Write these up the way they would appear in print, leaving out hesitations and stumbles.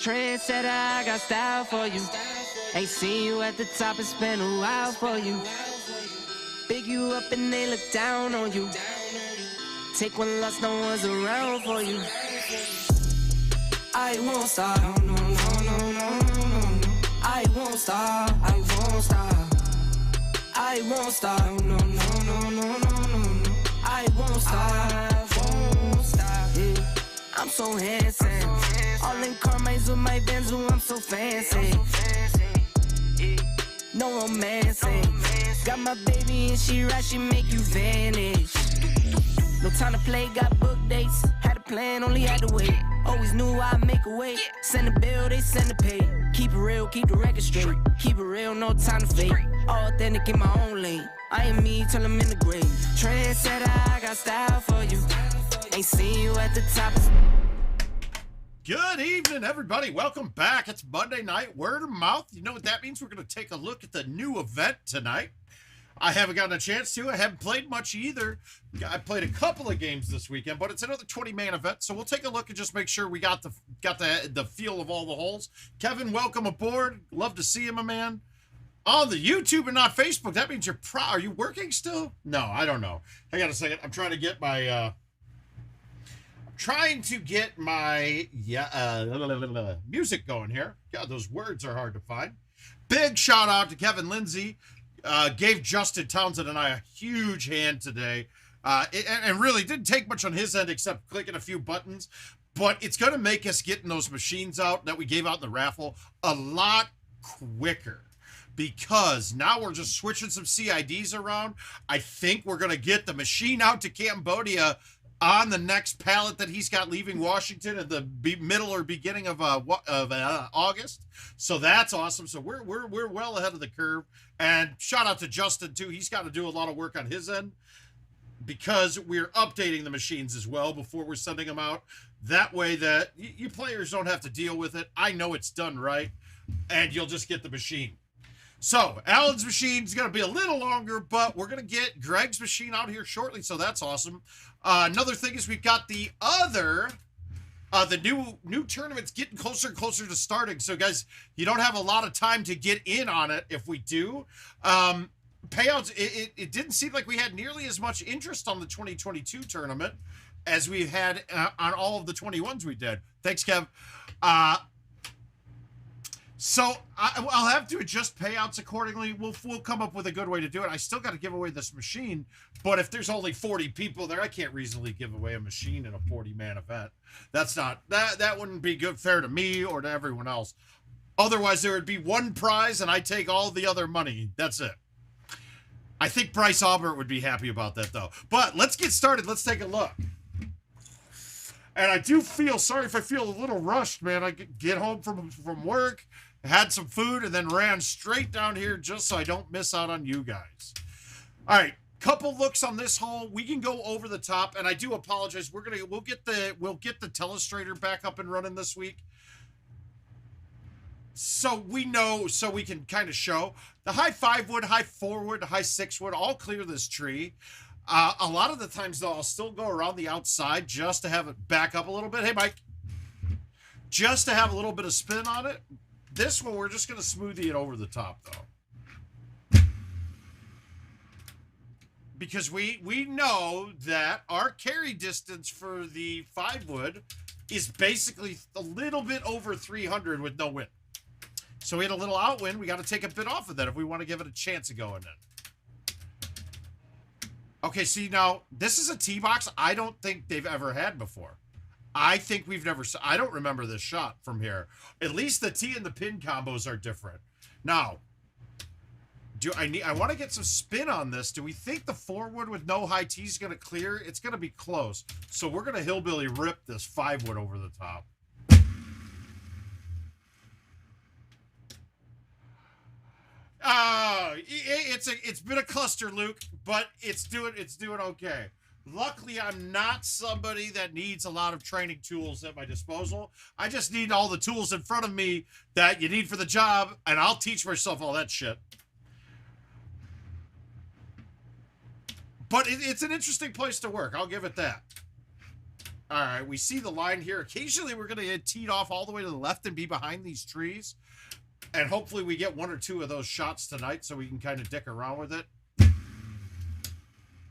Trendsetter, I got style for you. Ain't seen you at the top, it's been a while for you. Big you up and they look down on you. Take one loss, no one's around for you. I won't stop, no, no, no, no, no, no. I won't stop, I won't stop. I won't stop, no, no, no, no, no, no. I won't stop, yeah. I'm so handsome. All in Carmine's with my Benzo, I'm so fancy. No romancing. Got my baby and she right, she make you vanish. No time to play, got book dates. Had a plan, only had to wait. Always knew I'd make a way. Send a bill, they send a pay. Keep it real, keep the record straight. Keep it real, no time to fake. All authentic in my own lane. I am me till I'm in the grave. Trendsetter, I got style for you. Ain't seen you at the top. Good evening, everybody. Welcome back. It's Monday night, word of mouth. You know what that means? We're going to take a look at the new event tonight. I haven't gotten a chance to. I haven't played much either. I played a couple of games this weekend, but it's another 20-man event, so we'll take a look and just make sure we got the feel of all the holes. Kevin, welcome aboard. Love to see you, my man. On the YouTube and not Facebook, that means are you working still? No, I don't know. Hang on a second. I'm trying to get my music going here. God, those words are hard to find. Big shout out to Kevin Lindsay. Gave Justin Townsend and I a huge hand today. And really didn't take much on his end except clicking a few buttons. But it's going to make us getting those machines out that we gave out in the raffle a lot quicker. Because now we're just switching some CIDs around. I think we're going to get the machine out to Cambodia on the next pallet that he's got leaving Washington at the middle or beginning of August. So that's awesome. So we're well ahead of the curve. And shout out to Justin too. He's got to do a lot of work on his end because we're updating the machines as well before we're sending them out. That way that you players don't have to deal with it. I know it's done right, and you'll just get the machine. So Alan's machine is going to be a little longer, but we're going to get Greg's machine out here shortly. So that's awesome. Another thing is we've got the new tournament's getting closer and closer to starting. So guys, you don't have a lot of time to get in on it. If we do, payouts, it didn't seem like we had nearly as much interest on the 2022 tournament as we had on all of the 21s we did. Thanks, Kev. So I'll have to adjust payouts accordingly. We'll come up with a good way to do it. I still got to give away this machine, but if there's only 40 people there, I can't reasonably give away a machine in a 40-man event. That's not that wouldn't be fair to me or to everyone else. Otherwise, there would be one prize, and I take all the other money. That's it. I think Bryce Albert would be happy about that, though. But let's get started. Let's take a look. And I do feel sorry if I feel a little rushed, man. I get home from work, had some food, and then ran straight down here just so I don't miss out on you guys. All right, couple looks on this hole. We can go over the top, and I do apologize. We'll get the telestrator back up and running this week. So we know, so we can kind of show the high 5 wood, high 4 wood, high 6 wood, all clear this tree. A lot of the times, though, I'll still go around the outside just to have it back up a little bit. Hey, Mike. Just to have a little bit of spin on it. This one, we're just going to smoothie it over the top, though. Because we know that our carry distance for the 5 wood is basically a little bit over 300 with no wind. So we had a little outwind. We got to take a bit off of that if we want to give it a chance of going in. Okay, see, now, this is a tee box I don't think they've ever had before. I think we've never... I don't remember this shot from here. At least the tee and the pin combos are different. Now, I want to get some spin on this. Do we think the 4 wood with no high tee is going to clear? It's going to be close. So we're going to hillbilly rip this 5 wood over the top. It's been a cluster, Luke, but it's doing okay. Luckily, I'm not somebody that needs a lot of training tools at my disposal. I just need all the tools in front of me that you need for the job, and I'll teach myself all that shit. But it's an interesting place to work. I'll give it that. All right, we see the line here. Occasionally, we're going to get teed off all the way to the left and be behind these trees. And hopefully we get 1 or 2 of those shots tonight so we can kind of dick around with it.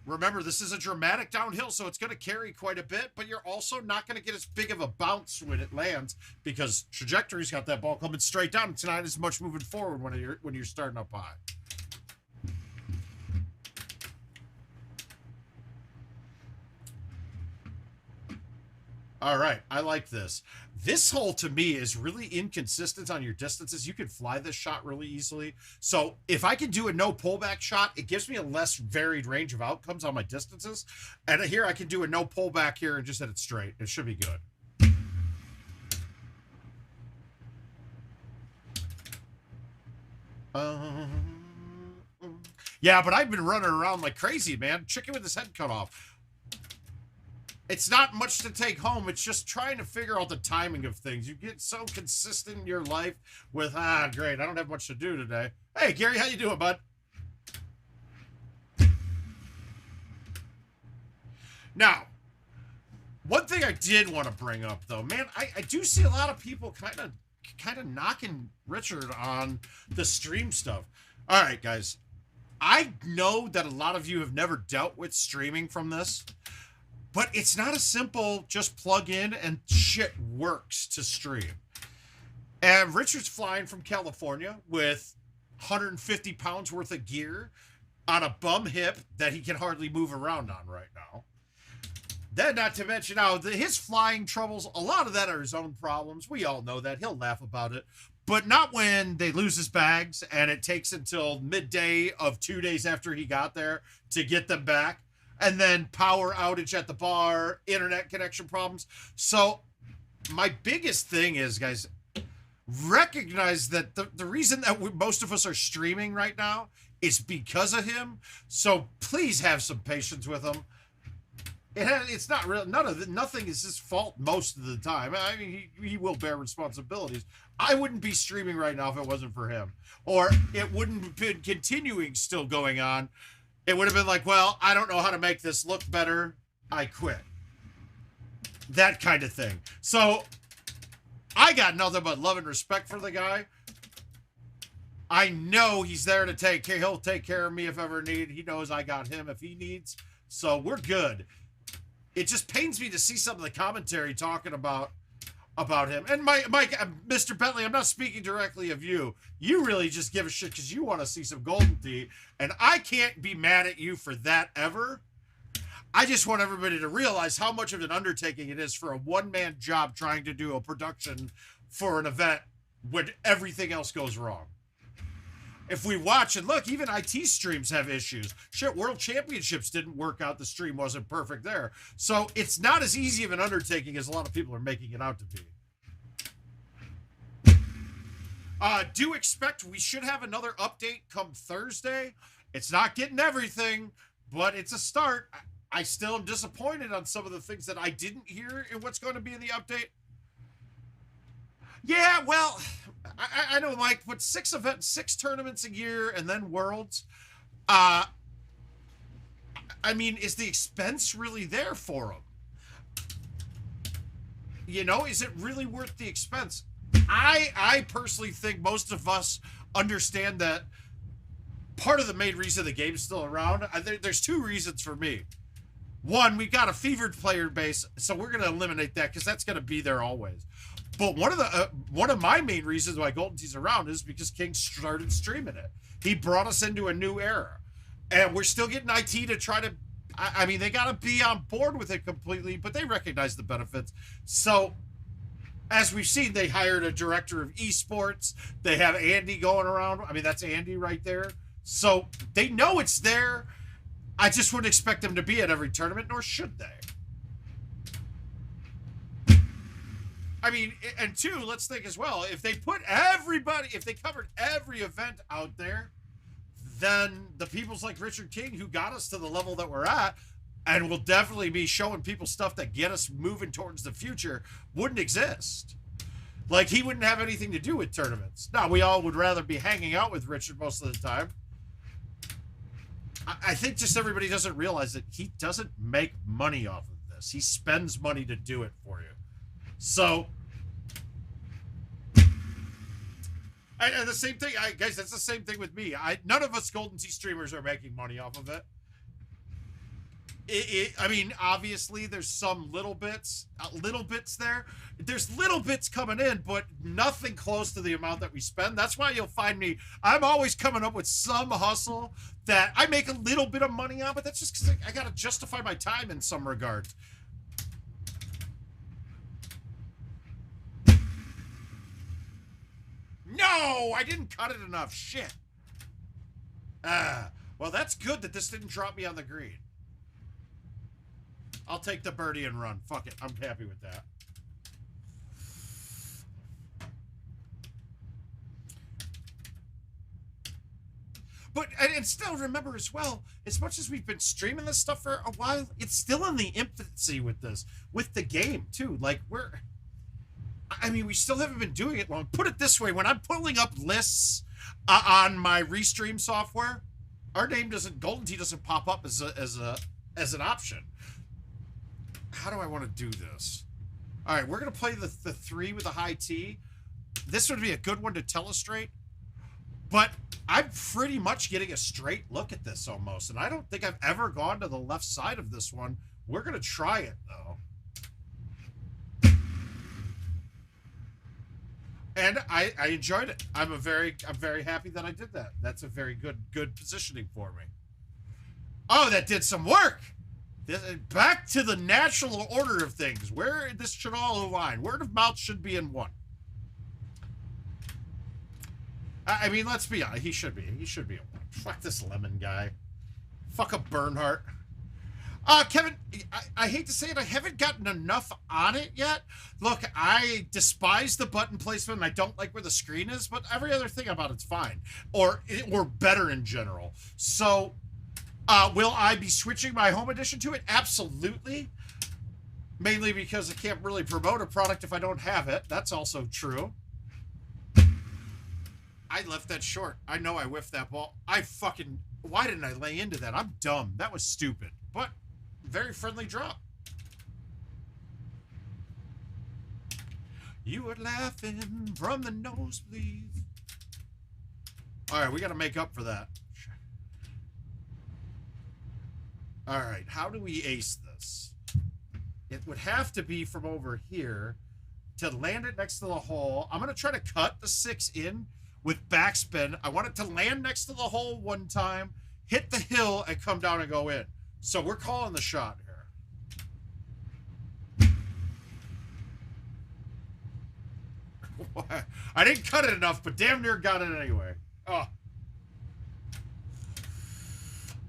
Remember, this is a dramatic downhill, so it's going to carry quite a bit, but you're also not going to get as big of a bounce when it lands because trajectory's got that ball coming straight down. It's not as much moving forward when you're starting up high. All right, I like this. This hole, to me, is really inconsistent on your distances. You can fly this shot really easily. So if I can do a no pullback shot, it gives me a less varied range of outcomes on my distances. And here I can do a no pullback here and just hit it straight. It should be good. Yeah, but I've been running around like crazy, man. Chicken with his head cut off. It's not much to take home. It's just trying to figure out the timing of things. You get so consistent in your life with, great, I don't have much to do today. Hey, Gary, how you doing, bud? Now, one thing I did want to bring up, though, man, I do see a lot of people kind of knocking Richard on the stream stuff. All right, guys. I know that a lot of you have never dealt with streaming from this. But it's not a simple just plug in and shit works to stream. And Richard's flying from California with 150 pounds worth of gear on a bum hip that he can hardly move around on right now. Then, not to mention his flying troubles, a lot of that are his own problems. We all know that. He'll laugh about it. But not when they lose his bags and it takes until midday of 2 days after he got there to get them back. And then power outage at the bar, internet connection problems. So my biggest thing is, guys, recognize that the reason that most of us are streaming right now is because of him. So please have some patience with him. It's not real. Nothing is his fault most of the time. I mean, he will bear responsibilities. I wouldn't be streaming right now if it wasn't for him, or it wouldn't have been continuing still going on. It would have been like, well, I don't know how to make this look better. I quit. That kind of thing. So I got nothing but love and respect for the guy. I know he's there to take care. He'll take care of me if ever needed. He knows I got him if he needs. So we're good. It just pains me to see some of the commentary talking about him. And Mike, Mr. Bentley, I'm not speaking directly of you. You really just give a shit because you want to see some Golden Tee, and I can't be mad at you for that ever. I just want everybody to realize how much of an undertaking it is for a one-man job trying to do a production for an event when everything else goes wrong. If we watch and look, even IT streams have issues. Shit, World Championships didn't work out. The stream wasn't perfect there. So it's not as easy of an undertaking as a lot of people are making it out to be. Do expect we should have another update come Thursday. It's not getting everything, but it's a start. I still am disappointed on some of the things that I didn't hear in what's going to be in the update. Yeah, well, I know, Mike, but 6 tournaments a year and then Worlds. I mean, is the expense really there for them? You know, is it really worth the expense? I personally think most of us understand that part of the main reason the game's still around, there's 2 reasons for me. One, we've got a fevered player base, so we're going to eliminate that because that's going to be there always. But one of my main reasons why Golden Tee's around is because King started streaming it. He brought us into a new era, and we're still getting IT to try to. I mean, they got to be on board with it completely, but they recognize the benefits. So, as we've seen, they hired a director of esports. They have Andy going around. I mean, that's Andy right there. So they know it's there. I just wouldn't expect them to be at every tournament, nor should they. I mean, and 2, let's think as well. If they put if they covered every event out there, then the peoples like Richard King, who got us to the level that we're at, and will definitely be showing people stuff that get us moving towards the future, wouldn't exist. Like, he wouldn't have anything to do with tournaments. Now, we all would rather be hanging out with Richard most of the time. I think just everybody doesn't realize that he doesn't make money off of this. this. He spends money to do it for you. So, and the same thing, guys, that's the same thing with me. None of us Golden Tee streamers are making money off of it. I mean, obviously, there's some little bits there. There's little bits coming in, but nothing close to the amount that we spend. That's why you'll find me, I'm always coming up with some hustle that I make a little bit of money on, but that's just because I got to justify my time in some regards. No, I didn't cut it enough. Shit. Well, that's good that this didn't drop me on the green. I'll take the birdie and run. Fuck it. I'm happy with that. But, and still remember as well, as much as we've been streaming this stuff for a while, it's still in the infancy with this, with the game too. Like I mean, we still haven't been doing it long. Put it this way, when I'm pulling up lists on my Restream software, our name Golden Tee doesn't pop up as an option. How do I want to do this? All right, we're going to play the 3 with a high T. This would be a good one to telestrate, but I'm pretty much getting a straight look at this almost, and I don't think I've ever gone to the left side of this one. We're going to try it, though. And I enjoyed it. I'm very happy that I did that. That's a very good positioning for me. Oh, that did some work. Back to the natural order of things. Where this should all align. Word of mouth should be in 1. I mean, let's be honest. He should be in 1. Fuck this lemon guy. Fuck a Bernhardt. Kevin, I hate to say it, I haven't gotten enough on it yet. Look, I despise the button placement, and I don't like where the screen is, but every other thing about it's fine. Or better in general. So, will I be switching my home edition to it? Absolutely. Mainly because I can't really promote a product if I don't have it. That's also true. I left that short. I know I whiffed that ball. Why didn't I lay into that? I'm dumb. That was stupid. But, very friendly drop. You were laughing from the nosebleed. All right, we got to make up for that. All right, how do we ace this? It would have to be from over here to land it next to the hole. I'm going to try to cut the 6 in with backspin. I want it to land next to the hole one time, hit the hill, and come down and go in. So we're calling the shot here. I didn't cut it enough, but damn near got it anyway. Oh. All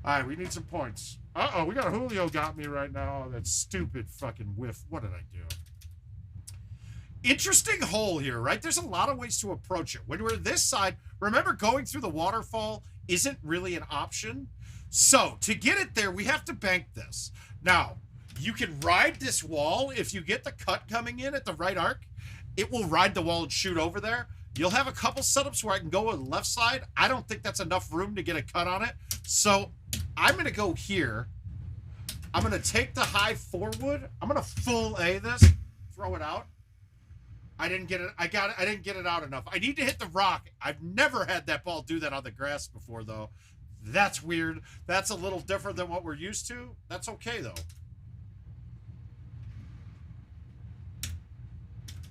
right, we need some points. Uh-oh, we got Julio got me right now. That stupid fucking whiff. What did I do? Interesting hole here, right? There's a lot of ways to approach it. When we're this side, remember going through the waterfall isn't really an option. So, to get it there, we have to bank this. Now, you can ride this wall. If you get the cut coming in at the right arc, it will ride the wall and shoot over there. You'll have a couple setups where I can go on the left side. I don't think that's enough room to get a cut on it. So, I'm going to go here. I'm going to take the high forward. I'm going to full A this. Throw it out. I didn't get it. I didn't get it out enough. I need to hit the rock. I've never had that ball do that on the grass before, though. That's weird. That's a little different than what we're used to. That's okay, though.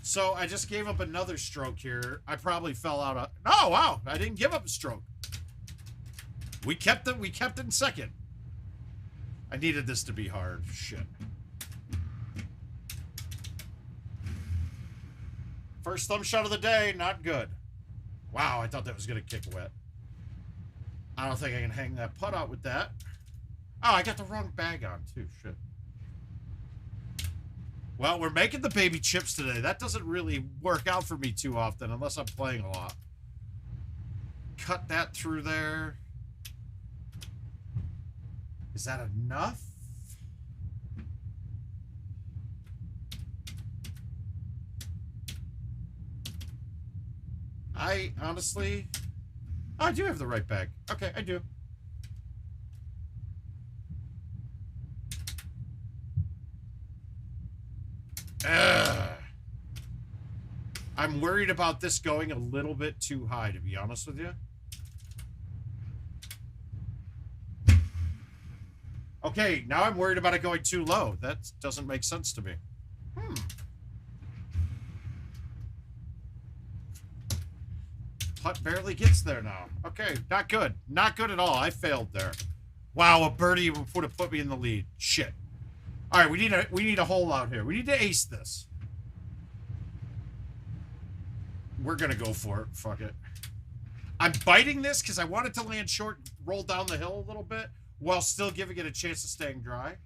So I just gave up another stroke here. I probably fell out of... Oh, wow. I didn't give up a stroke. We kept it. We kept it in second. I needed this to be hard. Shit. First thumb shot of the day. Not good. Wow, I thought that was going to kick wet. I don't think I can hang that putt out with that. Oh, I got the wrong bag on, too. Shit. Well, we're making the baby chips today. That doesn't really work out for me too often unless I'm playing a lot. Cut that through there. Is that enough? I honestly... Oh, I do have the right bag. Okay, I do. I'm worried about this going a little bit too high, to be honest with you. Okay, now I'm worried about it going too low. That doesn't make sense to me. Putt barely gets there now. Okay, not good. Not good at all. I failed there. Wow, a birdie would have put me in the lead. Shit. All right, we need a hole out here. We need to ace this. We're gonna go for it. Fuck it. I'm biting this because I want it to land short, roll down the hill a little bit, while still giving it a chance of staying dry.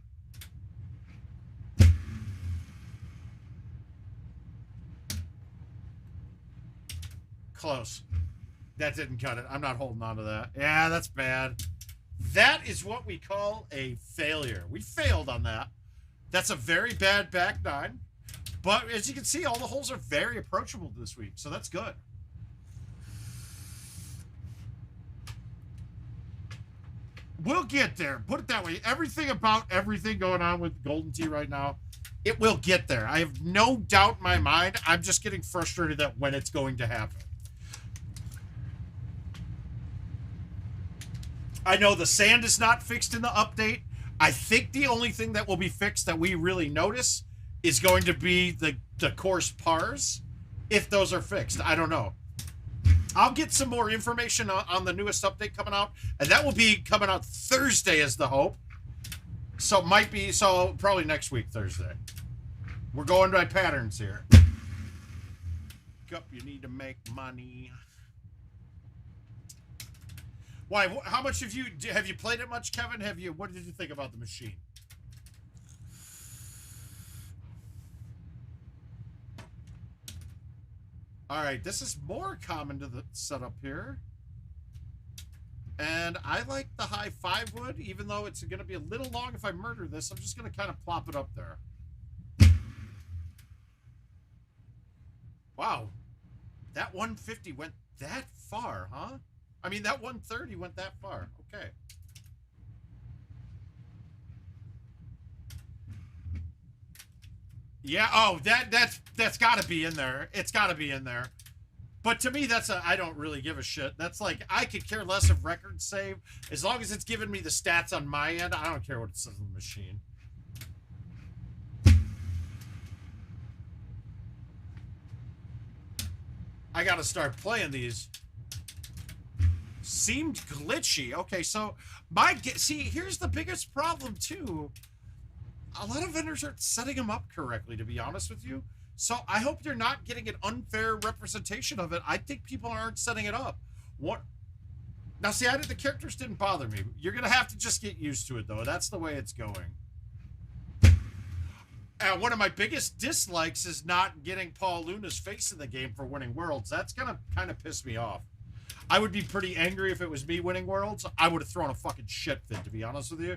Close. That didn't cut it. I'm not holding on to that. Yeah, that's bad. That is what we call a failure. We failed on that. That's a very bad back nine. But as you can see, all the holes are very approachable this week, so that's good. We'll get there. Put it that way. Everything about everything going on with Golden Tee right now, it will get there. I have no doubt in my mind. I'm just getting frustrated at when it's going to happen. I know the sand is not fixed in the update. I think the only thing that will be fixed that we really notice is going to be the course pars, if those are fixed. I don't know. I'll get some more information on the newest update coming out, and that will be coming out Thursday is the hope. So probably next week, Thursday. We're going by patterns here. Cup, you need to make money. Why? How much have you played it much, Kevin? What did you think about the machine? All right, this is more common to the setup here. And I like the high 5 wood, even though it's going to be a little long if I murder this. I'm just going to kind of plop it up there. Wow. That 150 went that far, huh? I mean, that 130 went that far. Okay. Yeah, oh, that's got to be in there. It's got to be in there. But to me, I don't really give a shit. That's like, I could care less if records save. As long as it's giving me the stats on my end, I don't care what it says on the machine. I got to start playing these. Seemed glitchy. Okay, so see, here's the biggest problem too. A lot of vendors aren't setting them up correctly, to be honest with you. So I hope they're not getting an unfair representation of it. I think people aren't setting it up. What? Now, see, the characters didn't bother me. You're going to have to just get used to it, though. That's the way it's going. And one of my biggest dislikes is not getting Paul Luna's face in the game for winning Worlds. That's going to kind of piss me off. I would be pretty angry if it was me winning Worlds. I would have thrown a fucking shit fit, to be honest with you.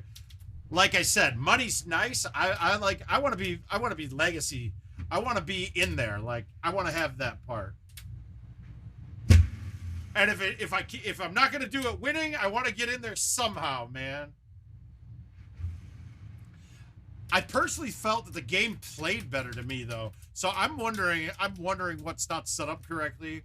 Like I said, money's nice. I want to be legacy. I want to be in there. Like, I want to have that part. And if I'm not going to do it winning, I want to get in there somehow, man. I personally felt that the game played better to me, though. So I'm wondering what's not set up correctly.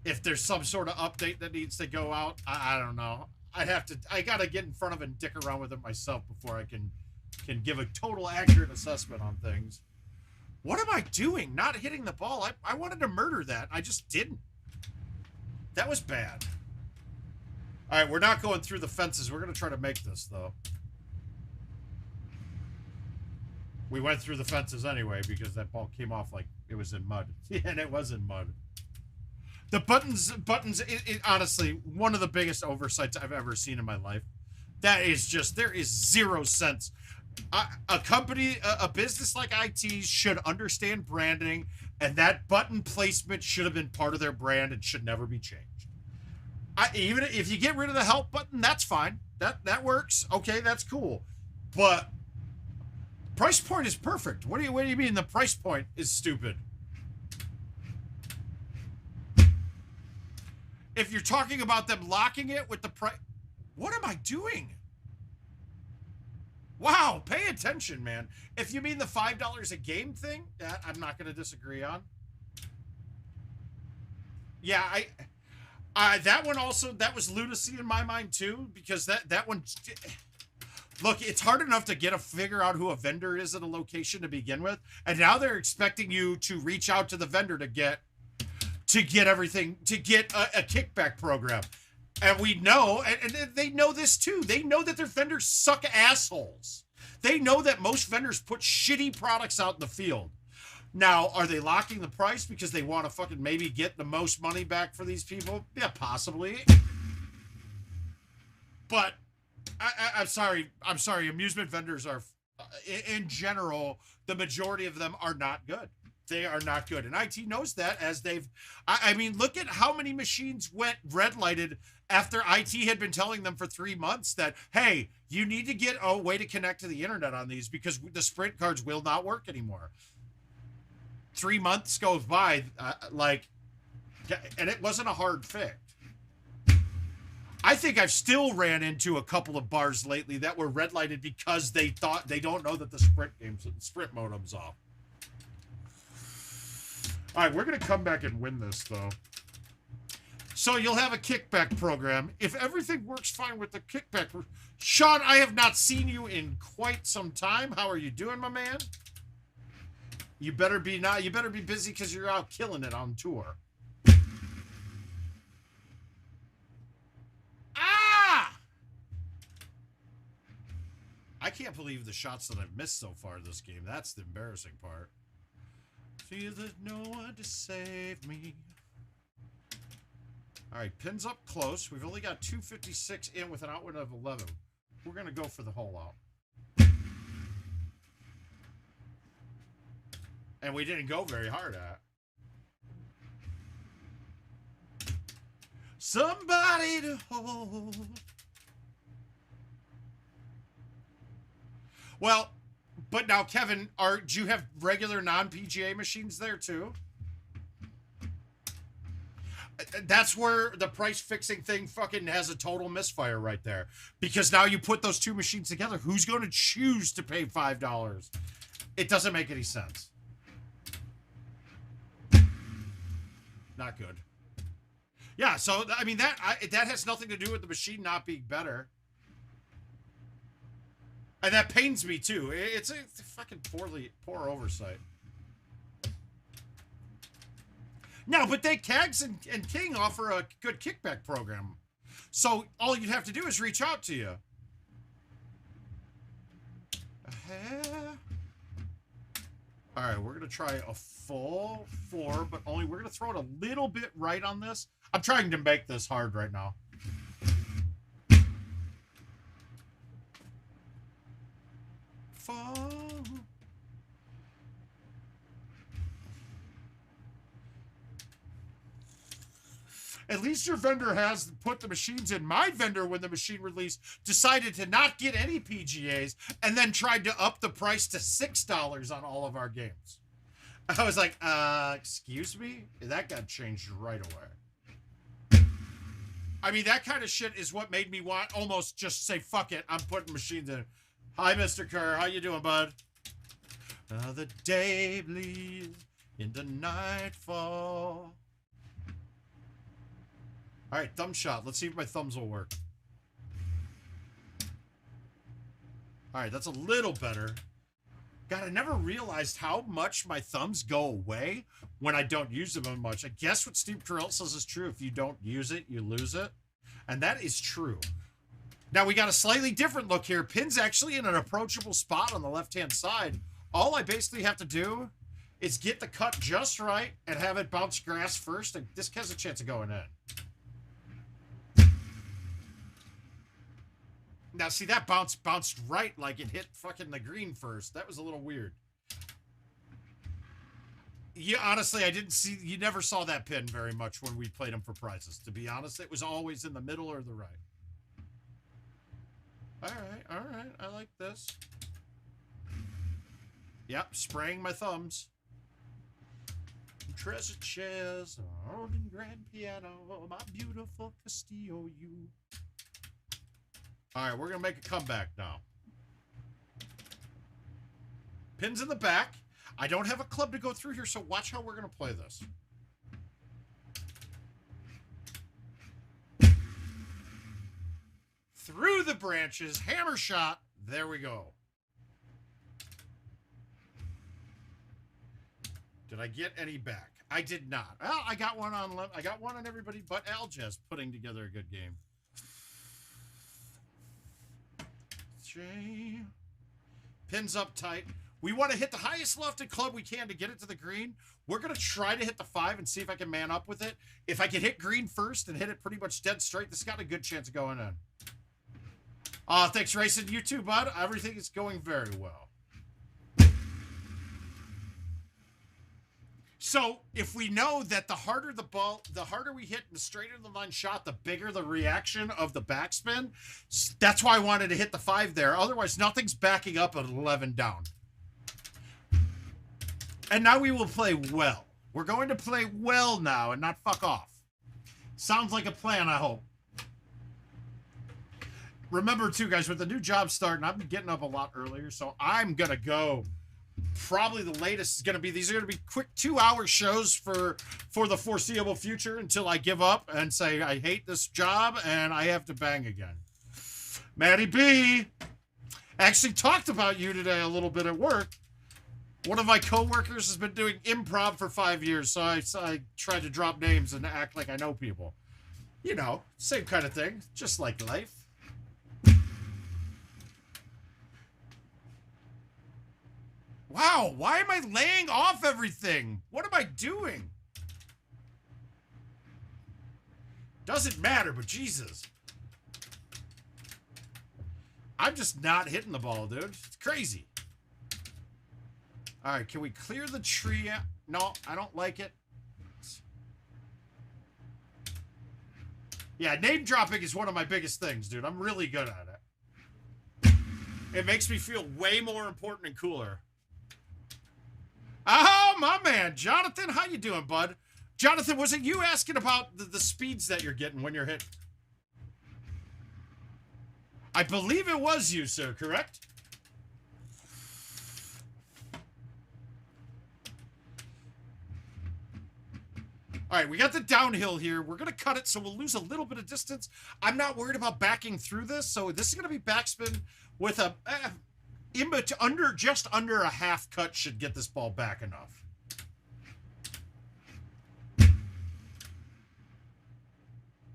If there's some sort of update that needs to go out, I don't know. I gotta get in front of it and dick around with it myself before I can give a total accurate assessment on things. What am I doing? Not hitting the ball. I wanted to murder that. I just didn't. That was bad. All right, we're not going through the fences. We're gonna try to make this, though. We went through the fences anyway because that ball came off like it was in mud. And it was in mud. The buttons, honestly, one of the biggest oversights I've ever seen in my life. That is just, there is 0 sense. A company, a business like IT should understand branding, and that button placement should have been part of their brand and should never be changed. Even if you get rid of the help button, that's fine. That works. Okay, that's cool. But price point is perfect. What do you mean the price point is stupid? If you're talking about them locking it with the price, what am I doing? Wow, pay attention, man. If you mean the $5 a game thing, that I'm not going to disagree on. Yeah, that one also, that was lunacy in my mind too, because that one, look, it's hard enough to figure out who a vendor is at a location to begin with, and now they're expecting you to reach out to the vendor to get everything, to get a kickback program. And we know, and they know this too. They know that their vendors suck assholes. They know that most vendors put shitty products out in the field. Now, are they locking the price because they want to fucking maybe get the most money back for these people? Yeah, possibly. But I'm sorry. Amusement vendors are, in general, the majority of them are not good. They are not good. And IT knows that, as they've, I mean, look at how many machines went red lighted after IT had been telling them for 3 months that, hey, you need to get a way to connect to the internet on these because the Sprint cards will not work anymore. 3 months goes by, and it wasn't a hard fix. I think I've still ran into a couple of bars lately that were red lighted because they thought, they don't know that the Sprint modem's off. All right, we're going to come back and win this, though. So you'll have a kickback program. If everything works fine with the kickback... Sean, I have not seen you in quite some time. How are you doing, my man? You better be busy because you're out killing it on tour. Ah! I can't believe the shots that I've missed so far this game. That's the embarrassing part. Feel there's no one to save me. All right, pins up close. We've only got 256 in with an outward of 11. We're going to go for the hole out. And we didn't go very hard at. Somebody to hold. Well, but now, Kevin, do you have regular non-PGA machines there too? That's where the price fixing thing fucking has a total misfire right there. Because now you put those two machines together, who's going to choose to pay $5? It doesn't make any sense. Not good. Yeah, so, I mean, that has nothing to do with the machine not being better. And that pains me, too. It's a fucking poor oversight. No, but Cags and King offer a good kickback program. So all you'd have to do is reach out to you. All right, we're going to try a full 4, but only we're going to throw it a little bit right on this. I'm trying to make this hard right now. At least your vendor has put the machines in. My vendor, when the machine released, decided to not get any PGAs and then tried to up the price to $6 on all of our games. I was like, excuse me? That got changed right away. I mean, that kind of shit is what made me want almost just say, fuck it, I'm putting machines in. Hi, Mr. Kerr. How you doing, bud? The day bleeds into nightfall. All right, thumb shot. Let's see if my thumbs will work. All right, that's a little better. God, I never realized how much my thumbs go away when I don't use them much. I guess what Steve Carell says is true. If you don't use it, you lose it. And that is true. Now, we got a slightly different look here. Pin's actually in an approachable spot on the left-hand side. All I basically have to do is get the cut just right and have it bounce grass first. And this has a chance of going in. Now, see, that bounced right like it hit fucking the green first. That was a little weird. Yeah, honestly, you never saw that pin very much when we played them for prizes. To be honest, it was always in the middle or the right. All right, I like this. Yep, spraying my thumbs. Treasure chairs, organ grand piano, my beautiful Castillo, you. All right, we're going to make a comeback now. Pins in the back. I don't have a club to go through here, so watch how we're going to play this. Through the branches, hammer shot. There we go. Did I get any back? I did not. Well, I got one on everybody but Aljaz putting together a good game. Pins up tight. We want to hit the highest lofted club we can to get it to the green. We're going to try to hit the 5 and see if I can man up with it. If I can hit green first and hit it pretty much dead straight, this got a good chance of going in. Thanks, Racing. You too, bud. Everything is going very well. So if we know that the harder the ball, the harder we hit and the straighter the line shot, the bigger the reaction of the backspin. That's why I wanted to hit the 5 there. Otherwise, nothing's backing up at 11 down. And now we will play well. We're going to play well now and not fuck off. Sounds like a plan, I hope. Remember, too, guys, with the new job starting, I've been getting up a lot earlier, so I'm going to go. Probably the latest is going to be, these are going to be quick 2-hour shows for the foreseeable future until I give up and say I hate this job and I have to bang again. Maddie B actually talked about you today a little bit at work. One of my coworkers has been doing improv for 5 years, so I tried to drop names and act like I know people. You know, same kind of thing, just like life. Wow, why am I laying off everything? What am I doing? Doesn't matter, but Jesus. I'm just not hitting the ball, dude. It's crazy. All right, can we clear the tree? No, I don't like it. Yeah, name dropping is one of my biggest things, dude. I'm really good at it. It makes me feel way more important and cooler. Oh, my man. Jonathan, how you doing, bud? Jonathan, was it you asking about the speeds that you're getting when you're hit? I believe it was you, sir, correct? All right, we got the downhill here. We're going to cut it, so we'll lose a little bit of distance. I'm not worried about backing through this, so this is going to be backspin with a... just under a half cut should get this ball back enough.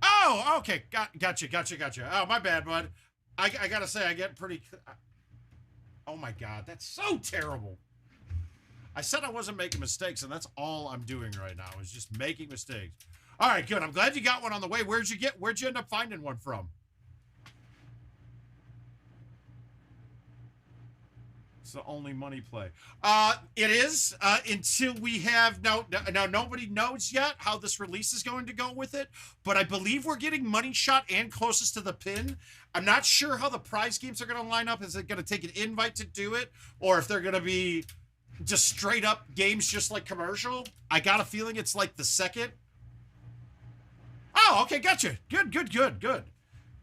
Oh, okay. Gotcha. Oh, my bad, bud. I gotta say, I get pretty... Oh, my God. That's so terrible. I said I wasn't making mistakes, and that's all I'm doing right now is just making mistakes. All right, good. I'm glad you got one on the way. Where'd you end up finding one from? It's the only money play. It is until we have now nobody knows yet how this release is going to go with it, but I believe we're getting money shot and closest to the pin. I'm not sure how the prize games are going to line up. Is it going to take an invite to do it, or if they're going to be just straight up games just like commercial? I got a feeling it's like the second. Oh, okay, gotcha. Good.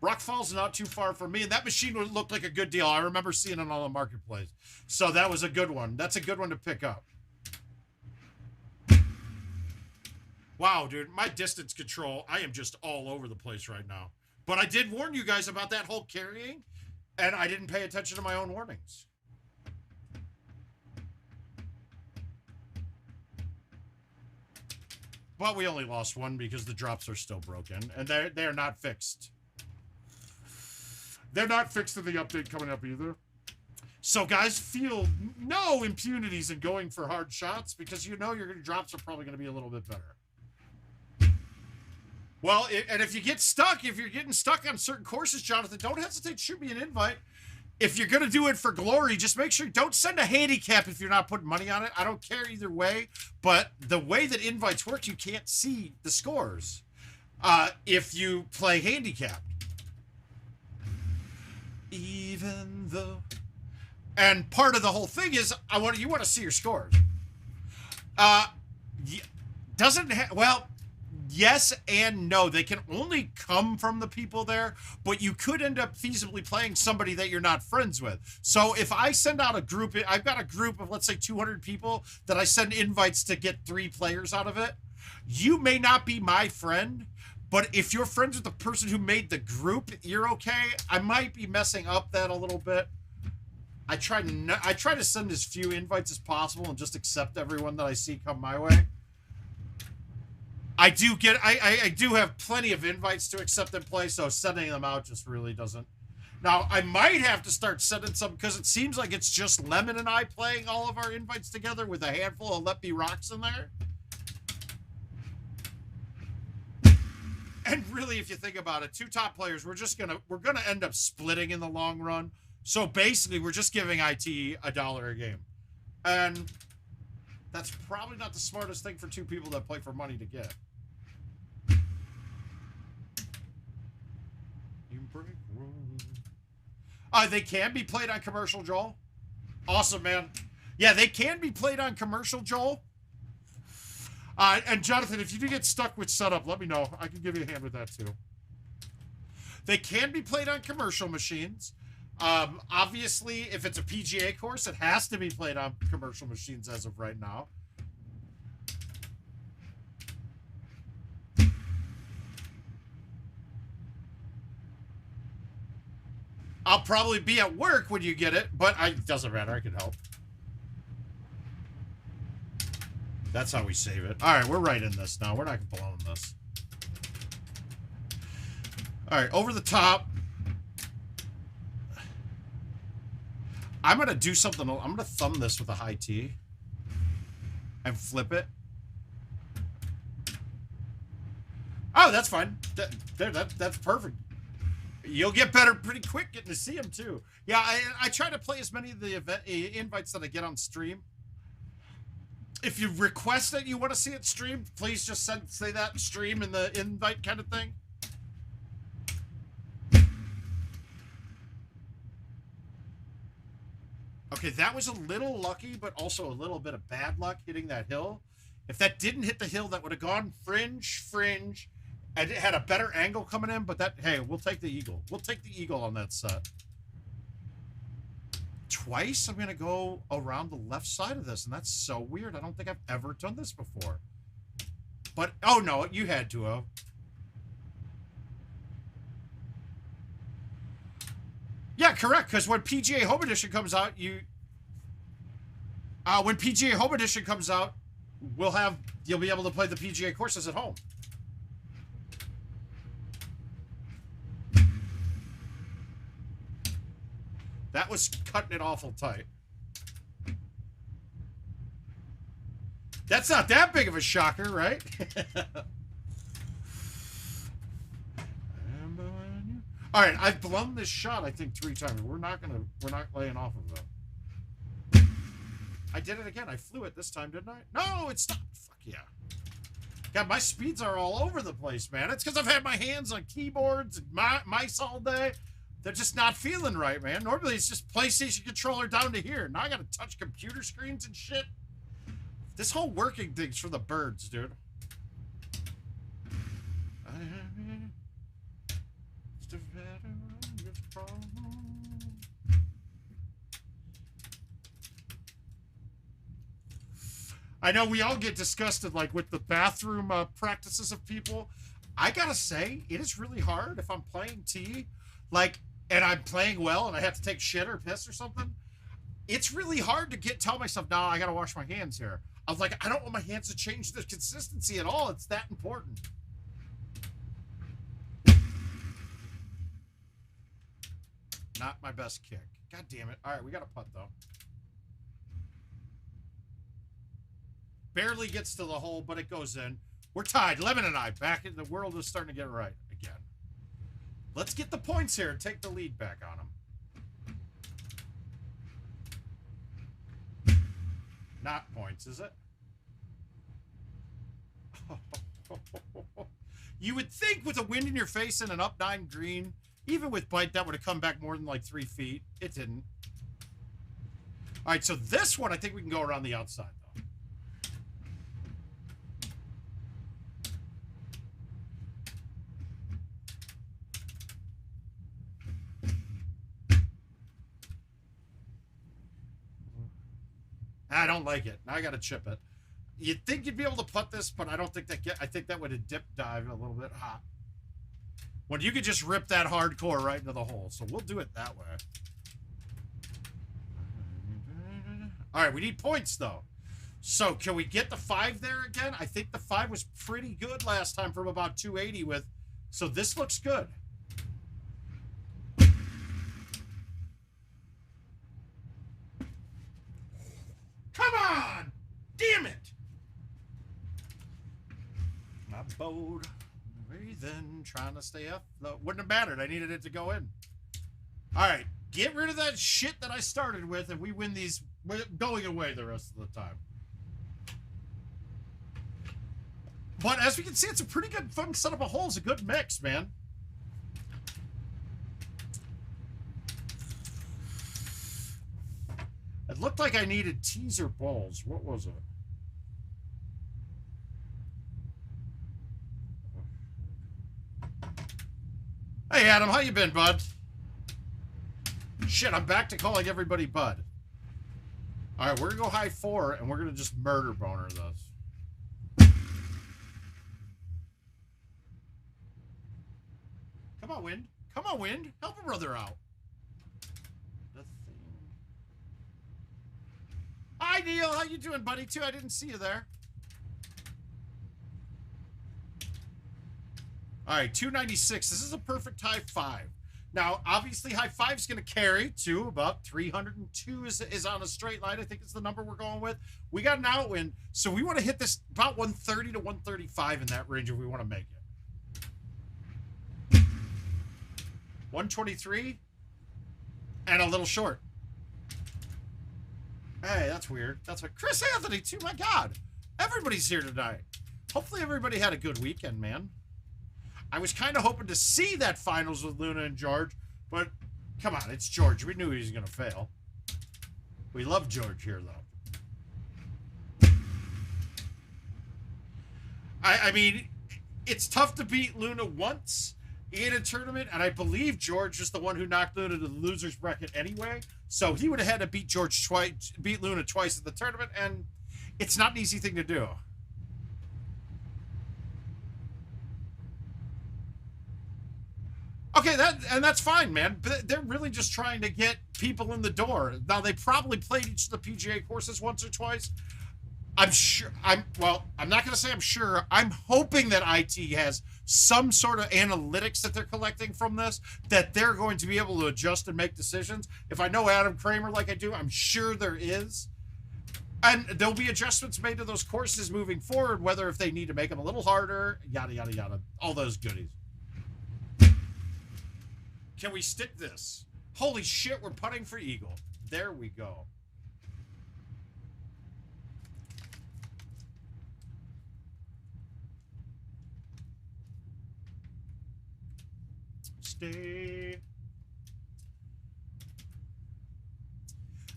Rock Falls not too far from me, and that machine would look like a good deal. I remember seeing it on the marketplace. So that was a good one. That's a good one to pick up. Wow, dude, my distance control, I am just all over the place right now. But I did warn you guys about that whole carrying, and I didn't pay attention to my own warnings. But we only lost one because the drops are still broken, and they're not fixed. They're not fixed in the update coming up either. So, guys, feel no impunities in going for hard shots because you know your drops are probably going to be a little bit better. Well, and if you get stuck, if you're getting stuck on certain courses, Jonathan, don't hesitate to shoot me an invite. If you're going to do it for glory, just make sure, don't send a handicap if you're not putting money on it. I don't care either way, but the way that invites work, you can't see the scores if you play handicap. Even though, and part of the whole thing is you want to see your scores. Well, yes and no. They can only come from the people there, but you could end up feasibly playing somebody that you're not friends with. So if I send out a group, I've got a group of, let's say, 200 people that I send invites to get 3 players out of it. You may not be my friend, but if you're friends with the person who made the group, you're okay. I might be messing up that a little bit. I try to send as few invites as possible and just accept everyone that I see come my way. I do have plenty of invites to accept and play, so sending them out just really doesn't. Now, I might have to start sending some, because it seems like it's just Lemon and I playing all of our invites together with a handful of Let Me Rocks in there. And really, if you think about it, 2 top players, we're gonna end up splitting in the long run. So basically, we're just giving IT $1 a game. And that's probably not the smartest thing for 2 people that play for money to get. They can be played on commercial, Joel. Awesome, man. Yeah, they can be played on commercial, Joel. And Jonathan, if you do get stuck with setup, let me know. I can give you a hand with that too. They can be played on commercial machines. Obviously, if it's a PGA course, it has to be played on commercial machines as of right now. I'll probably be at work when you get it, but it doesn't matter. I can help. That's how we save it. All right, we're right in this now. We're not blowing this. All right, over the top. I'm going to do something. I'm going to thumb this with a high T and flip it. Oh, that's fine. That's perfect. You'll get better pretty quick getting to see them, too. Yeah, I try to play as many of the invites that I get on stream. If you request that you want to see it streamed, please just say that stream in the invite kind of thing. Okay, that was a little lucky, but also a little bit of bad luck hitting that hill. If that didn't hit the hill, that would have gone fringe, and it had a better angle coming in, but that, hey, we'll take the eagle. We'll take the eagle on that set. Twice, I'm going to go around the left side of this, and that's so weird. I don't think I've ever done this before. But, oh no, you had to have. Yeah, correct, because when PGA Home Edition comes out, when PGA Home Edition comes out, you'll be able to play the PGA courses at home. That was cutting it awful tight. That's not that big of a shocker, right? All right, I've blown this shot, I think, 3 times. We're not laying off of that. I did it again. I flew it this time, didn't I? No, it stopped. Fuck yeah. God, my speeds are all over the place, man. It's because I've had my hands on keyboards and mice all day. They're just not feeling right, man. Normally, it's just PlayStation controller down to here. Now I got to touch computer screens and shit. This whole working thing's for the birds, dude. I know we all get disgusted, like, with the bathroom practices of people. I gotta say, it is really hard if I'm playing T, like, and I'm playing well and I have to take shit or piss or something. It's really hard to tell myself, no, I gotta wash my hands here. I was like, I don't want my hands to change the consistency at all. It's that important. Not my best kick. God damn it. All right, we got a putt, though. Barely gets to the hole, but it goes in. We're tied. Lemon and I back in the world is starting to get right again. Let's get the points here and take the lead back on them. Not points, is it? You would think with a wind in your face and an up 9 green, even with bite, that would have come back more than like 3 feet. It didn't. All right, so this one, I think we can go around the outside, though. I don't like it. Now I got to chip it. You'd think you'd be able to putt this, but I don't think that I think that would have dip dive a little bit hot. When you could just rip that hardcore right into the hole. So we'll do it that way. All right, we need points, though. So can we get the 5 there again? I think the 5 was pretty good last time from about 280 with. So this looks good. Come on! Damn it! My boat, breathing, trying to stay afloat. Wouldn't have mattered. I needed it to go in. All right, get rid of that shit that I started with, and we win these going away the rest of the time. But as we can see, it's a pretty good fun setup of holes. A good mix, man. It looked like I needed teaser balls. What was it? Hey, Adam, how you been, bud? Shit, I'm back to calling everybody bud. All right, we're going to go high 4, and we're going to just murder boner this. Come on, Wind. Come on, Wind. Help a brother out. Hi, Neil. How you doing, buddy, too? I didn't see you there. All right, 296. This is a perfect high 5. Now, obviously, high 5 is going to carry to about 302 is on a straight line. I think it's the number we're going with. We got an outwind, so we want to hit this about 130 to 135 in that range if we want to make it. 123 and a little short. Hey, that's weird. That's what Chris Anthony, too. My God. Everybody's here tonight. Hopefully everybody had a good weekend, man. I was kind of hoping to see that finals with Luna and George, but come on, it's George. We knew he was going to fail. We love George here, though. I mean, it's tough to beat Luna once in a tournament, and I believe George is the one who knocked Luna to the loser's bracket anyway, so he would have had to beat George twice, beat Luna twice in the tournament, and it's not an easy thing to do. Okay, that's fine, man. But they're really just trying to get people in the door. Now, they probably played each of the PGA courses once or twice. I'm sure. I'm not going to say I'm sure. I'm hoping that IT has some sort of analytics that they're collecting from this, that they're going to be able to adjust and make decisions. If I know Adam Kramer like I do, I'm sure there is. And there'll be adjustments made to those courses moving forward, whether if they need to make them a little harder, yada, yada, yada. All those goodies. Can we stick this? Holy shit, we're putting for eagle. There we go. Stay.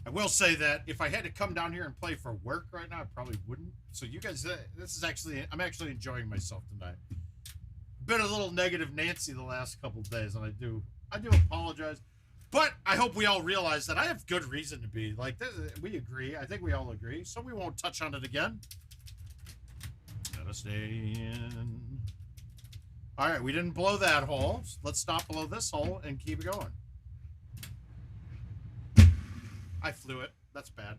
I will say that if I had to come down here and play for work right now, I probably wouldn't. So you guys, this is actually, I'm actually enjoying myself tonight. Been a little negative Nancy the last couple of days, and I do apologize, but I hope we all realize that I have good reason to be like this. We agree. I think we all agree, so we won't touch on it again. Gotta stay in. All right, we didn't blow that hole. Let's stop below this hole and keep it going. I flew it. That's bad.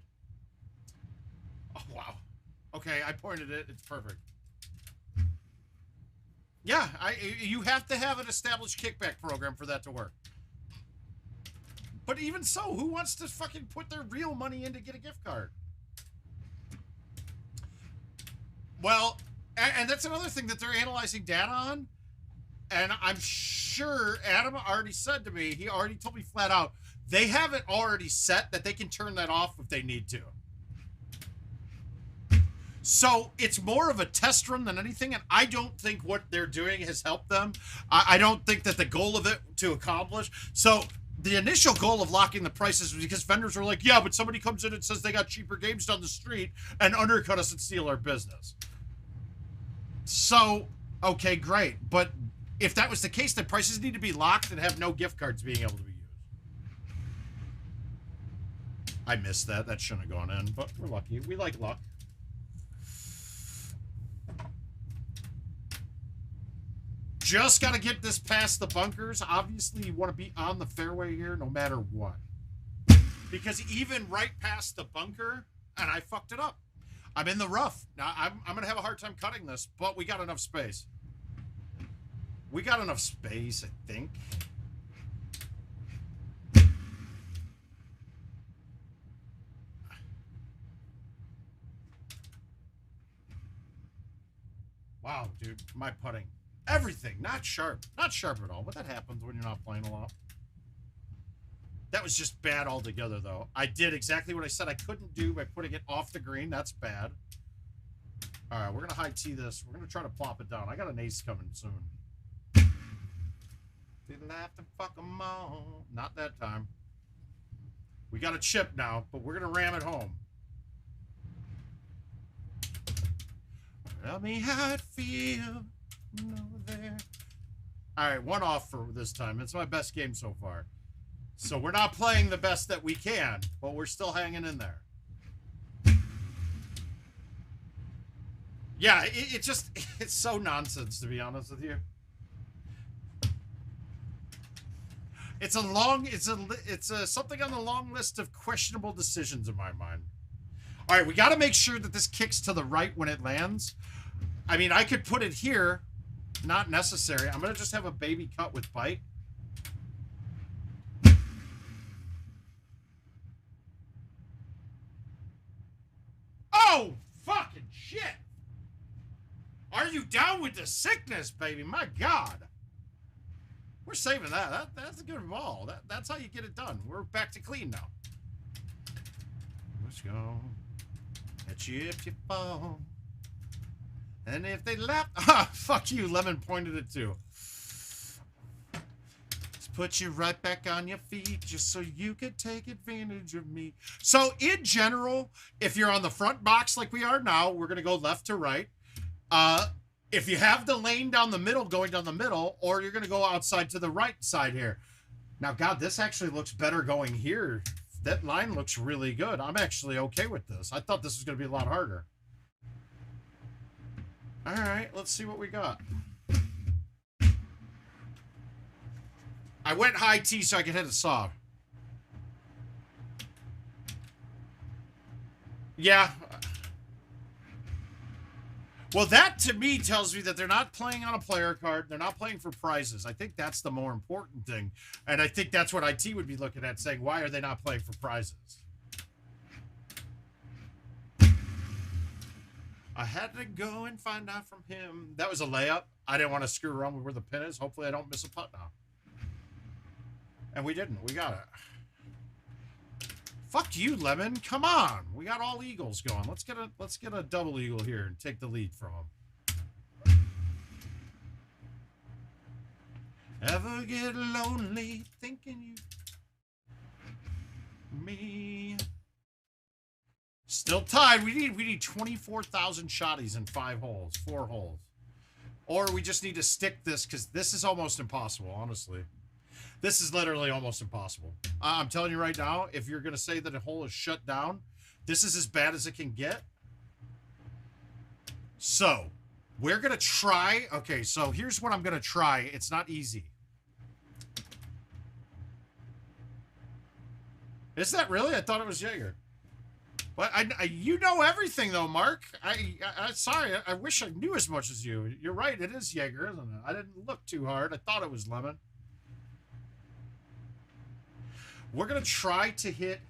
Oh, wow. Okay, I pointed it. It's perfect. Yeah, you have to have an established kickback program for that to work. But even so, who wants to fucking put their real money in to get a gift card? Well, and that's another thing that they're analyzing data on. And I'm sure Adam already said to me, he already told me flat out, they have it already set that they can turn that off if they need to. So it's more of a test run than anything, and I don't think what they're doing has helped them. I don't think that the goal of it to accomplish. So the initial goal of locking the prices was because vendors were like, yeah, but somebody comes in and says they got cheaper games down the street and undercut us and steal our business. So, okay, great. But if that was the case, then prices need to be locked and have no gift cards being able to be used. I missed that. That shouldn't have gone in, but we're lucky. We like luck. Just got to get this past the bunkers. Obviously, you want to be on the fairway here no matter what. Because even right past the bunker, and I fucked it up. I'm in the rough. Now, I'm going to have a hard time cutting this, but we got enough space. We got enough space, I think. Wow, dude, my putting. Everything, not sharp. Not sharp at all, but that happens when you're not playing a lot. That was just bad altogether, though. I did exactly what I said I couldn't do by putting it off the green. That's bad. All right, we're going to high tee this. We're going to try to plop it down. I got an ace coming soon. Didn't have to fuck them all. Not that time. We got a chip now, but we're going to ram it home. Tell me how it feels. There. All right, one off for this time. It's my best game so far. So we're not playing the best that we can, but we're still hanging in there. Yeah, it's so nonsense, to be honest with you. It's something on the long list of questionable decisions in my mind. All right, we got to make sure that this kicks to the right when it lands. I mean, I could put it here. Not necessary. I'm going to just have a baby cut with bite. Oh, fucking shit. Are you down with the sickness, baby? My God. We're saving that. That's a good ball. That's how you get it done. We're back to clean now. Let's go. At you if you fall. And if they laugh... Ah, fuck you. Lemon pointed it too. Just put you right back on your feet just so you could take advantage of me. So, in general, if you're on the front box like we are now, we're going to go left to right. If you have the lane down the middle, going down the middle, or you're going to go outside to the right side here. Now, God, this actually looks better going here. That line looks really good. I'm actually okay with this. I thought this was going to be a lot harder. All right, let's see what we got. I went high tee so I could hit a saw. Yeah. Well, that to me tells me that they're not playing on a player card. They're not playing for prizes. I think that's the more important thing. And I think that's what IT would be looking at, saying, why are they not playing for prizes? I had to go and find out from him. That was a layup. I didn't want to screw around with where the pin is. Hopefully I don't miss a putt now. And we didn't. We got it. Fuck you, Lemon. Come on. We got all eagles going. Let's get a double eagle here and take the lead from him. Ever get lonely thinking me? Still tied. We need 24,000 shotties in 4 holes. Or we just need to stick this, because this is almost impossible, honestly. This is literally almost impossible. I'm telling you right now, if you're going to say that a hole is shut down, this is as bad as it can get. So, we're going to try. Okay, so here's what I'm going to try. It's not easy. Is that really? I thought it was Jaeger. But you know everything, though, Mark. Sorry, I wish I knew as much as you. You're right, it is Jaeger, isn't it? I didn't look too hard. I thought it was Lemon. We're going to try to hit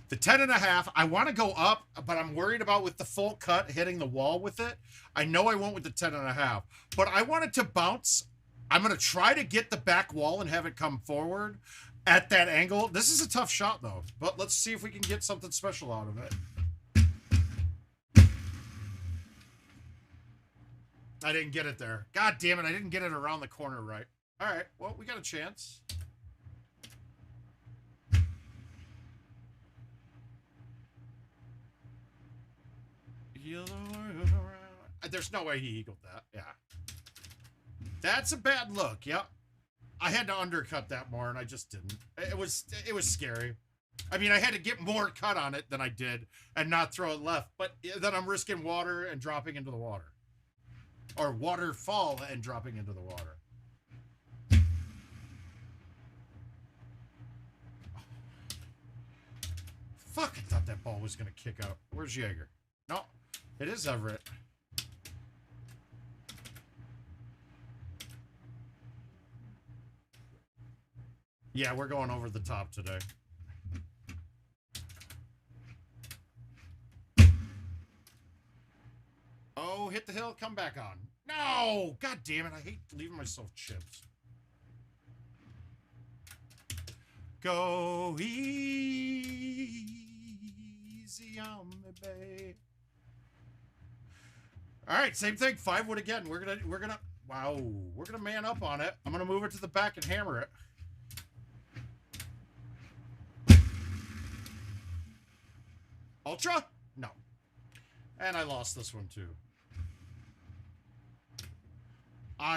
the 10.5. I want to go up, but I'm worried about with the full cut hitting the wall with it. I know I went with the 10.5, but I want it to bounce. I'm going to try to get the back wall and have it come forward at that angle. This is a tough shot, though, but let's see if we can get something special out of it. I didn't get it there. God damn it, I didn't get it around the corner right. All right, well, we got a chance. There's no way he eagled that. Yeah. That's a bad look. Yep. I had to undercut that more, and I just didn't. It was scary. I mean, I had to get more cut on it than I did and not throw it left, but then I'm risking water and dropping into the water. Or waterfall and dropping into the water. Fuck, I thought that ball was going to kick out. Where's Jaeger? No, it is Everett. Yeah, we're going over the top today. Oh, hit the hill, come back on. No! God damn it, I hate leaving myself chips. Go easy on me, babe. All right, same thing. 5 wood again. We're gonna man up on it. I'm gonna move it to the back and hammer it. Ultra? No. And I lost this one too.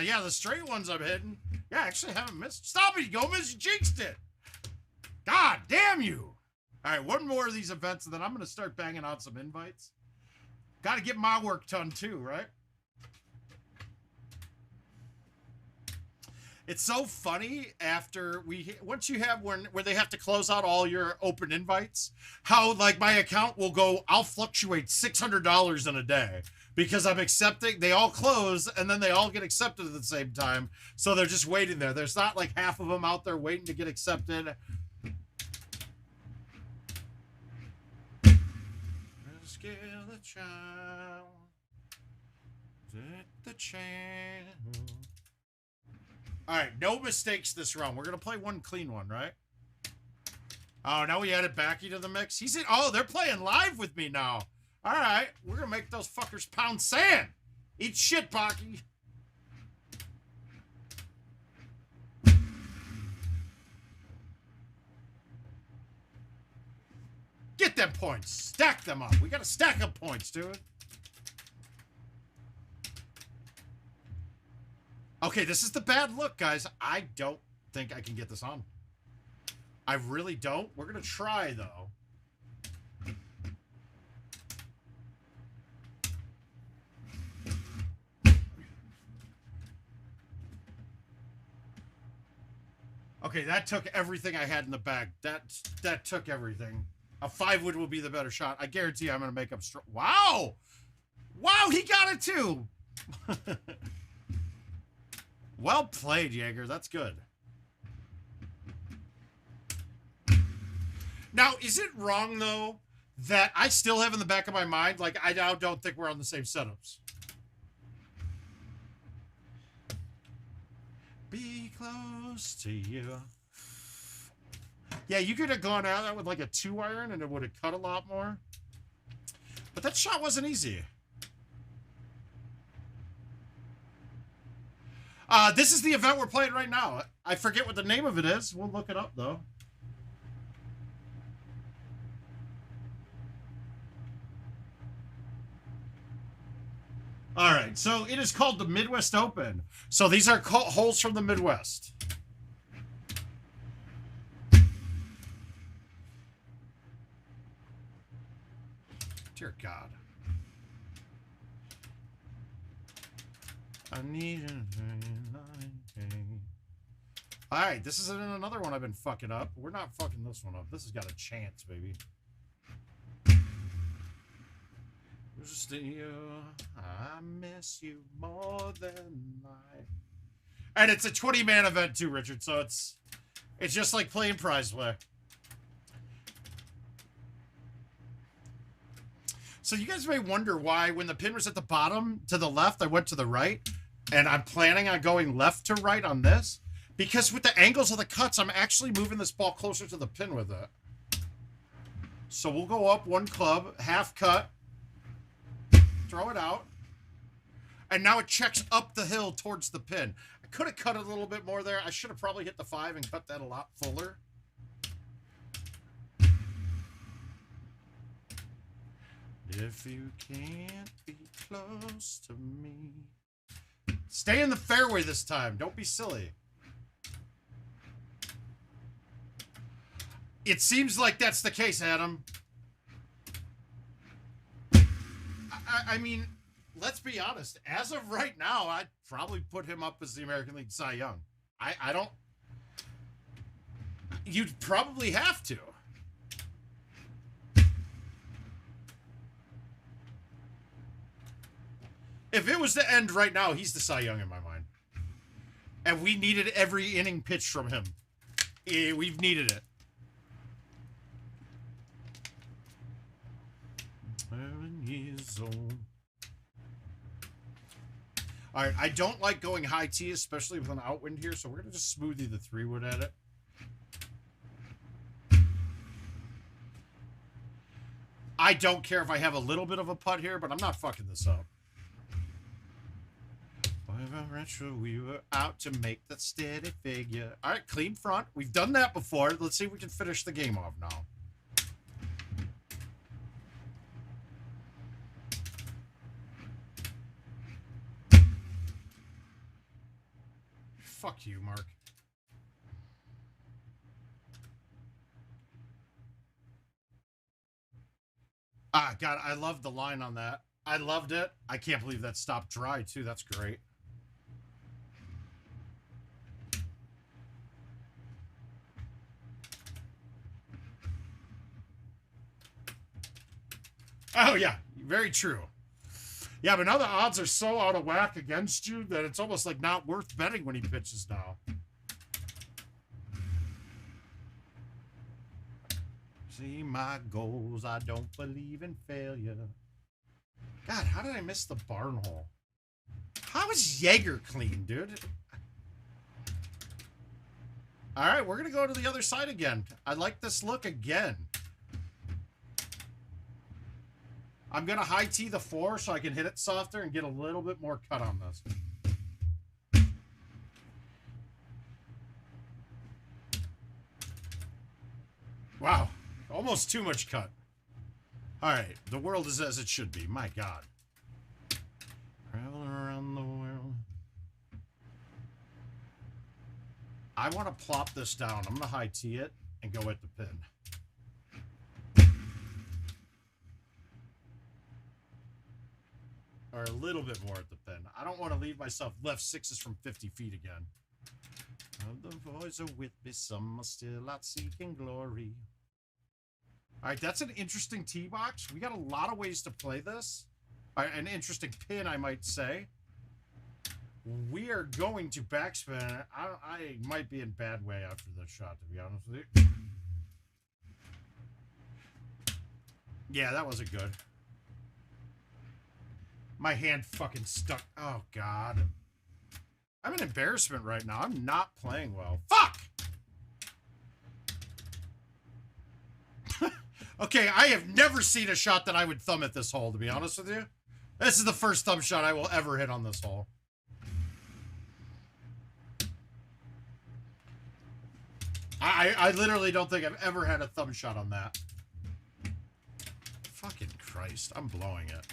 Yeah, the straight ones I'm hitting. Yeah, I actually haven't missed. Stop it, Gomez. You jinxed it. God damn you. All right, one more of these events, and then I'm going to start banging out some invites. Got to get my work done too, right? It's so funny after once you have where they have to close out all your open invites, how like my account will go, I'll fluctuate $600 in a day because I'm accepting, they all close and then they all get accepted at the same time. So they're just waiting there. There's not like half of them out there waiting to get accepted. Scale the child, the channel. All right, no mistakes this round. We're going to play one clean one, right? Oh, now we added Backy to the mix. He's in. Oh, they're playing live with me now. All right, we're going to make those fuckers pound sand. Eat shit, Backy. Get them points. Stack them up. We got to stack up points, dude. Okay, this is the bad look, guys. I don't think I can get this on. I really don't. We're going to try, though. Okay, that took everything I had in the bag. That took everything. A 5 wood will be the better shot. I guarantee I'm going to make up strong. Wow! Wow, he got it, too! Well played, Jaeger. That's good. Now, is it wrong, though, that I still have in the back of my mind, like, I now don't think we're on the same setups? Be close to you. Yeah, you could have gone out with, like, a 2-iron, and it would have cut a lot more. But that shot wasn't easy. This is the event we're playing right now. I forget what the name of it is. We'll look it up, though. All right, so it is called the Midwest Open. So these are holes from the Midwest. Dear God. I need a... All right, this is another one I've been fucking up. We're not fucking this one up. This has got a chance, baby. Just you, I miss you more than life. And it's a 20-man event too, Richard. So it's just like playing prize play. So you guys may wonder why when the pin was at the bottom to the left, I went to the right. And I'm planning on going left to right on this. Because with the angles of the cuts, I'm actually moving this ball closer to the pin with it. So we'll go up one club, half cut, throw it out. And now it checks up the hill towards the pin. I could have cut it a little bit more there. I should have probably hit the 5 and cut that a lot fuller. If you can't be close to me. Stay in the fairway this time. Don't be silly. It seems like that's the case, Adam. I mean, let's be honest. As of right now, I'd probably put him up as the American League Cy Young. I don't... You'd probably have to. If it was to end right now, he's the Cy Young in my mind. And we needed every inning pitch from him. We've needed it. All right, I don't like going high T, especially with an outwind here, so we're going to just smoothie the 3-wood at it. I don't care if I have a little bit of a putt here, but I'm not fucking this up. We were out to make that steady figure. All right, clean front. We've done that before. Let's see if we can finish the game off now. Fuck you, Mark. Ah, God, I loved the line on that. I loved it. I can't believe that stopped dry, too. That's great. Oh, yeah. Very true. Yeah, but now the odds are so out of whack against you that it's almost like not worth betting when he pitches now. See my goals, I don't believe in failure. God, how did I miss the barn hole? How is Jaeger clean, dude? All right, we're going to go to the other side again. I like this look again. I'm going to high tee the 4 so I can hit it softer and get a little bit more cut on this. Wow. Almost too much cut. All right. The world is as it should be. My God. Traveling around the world. I want to plop this down. I'm going to high tee it and go at the pin. Or a little bit more at the pin. I don't want to leave myself left 6s from 50 feet again. The boys are with me, some are still out seeking glory. All right, that's an interesting tee box. We got a lot of ways to play this. An interesting pin, I might say. We are going to backspin. I might be in bad way after this shot, to be honest with you. Yeah, that wasn't good. My hand fucking stuck. Oh, God. I'm an embarrassment right now. I'm not playing well. Fuck! Okay, I have never seen a shot that I would thumb at this hole, to be honest with you. This is the first thumb shot I will ever hit on this hole. I literally don't think I've ever had a thumb shot on that. Fucking Christ, I'm blowing it.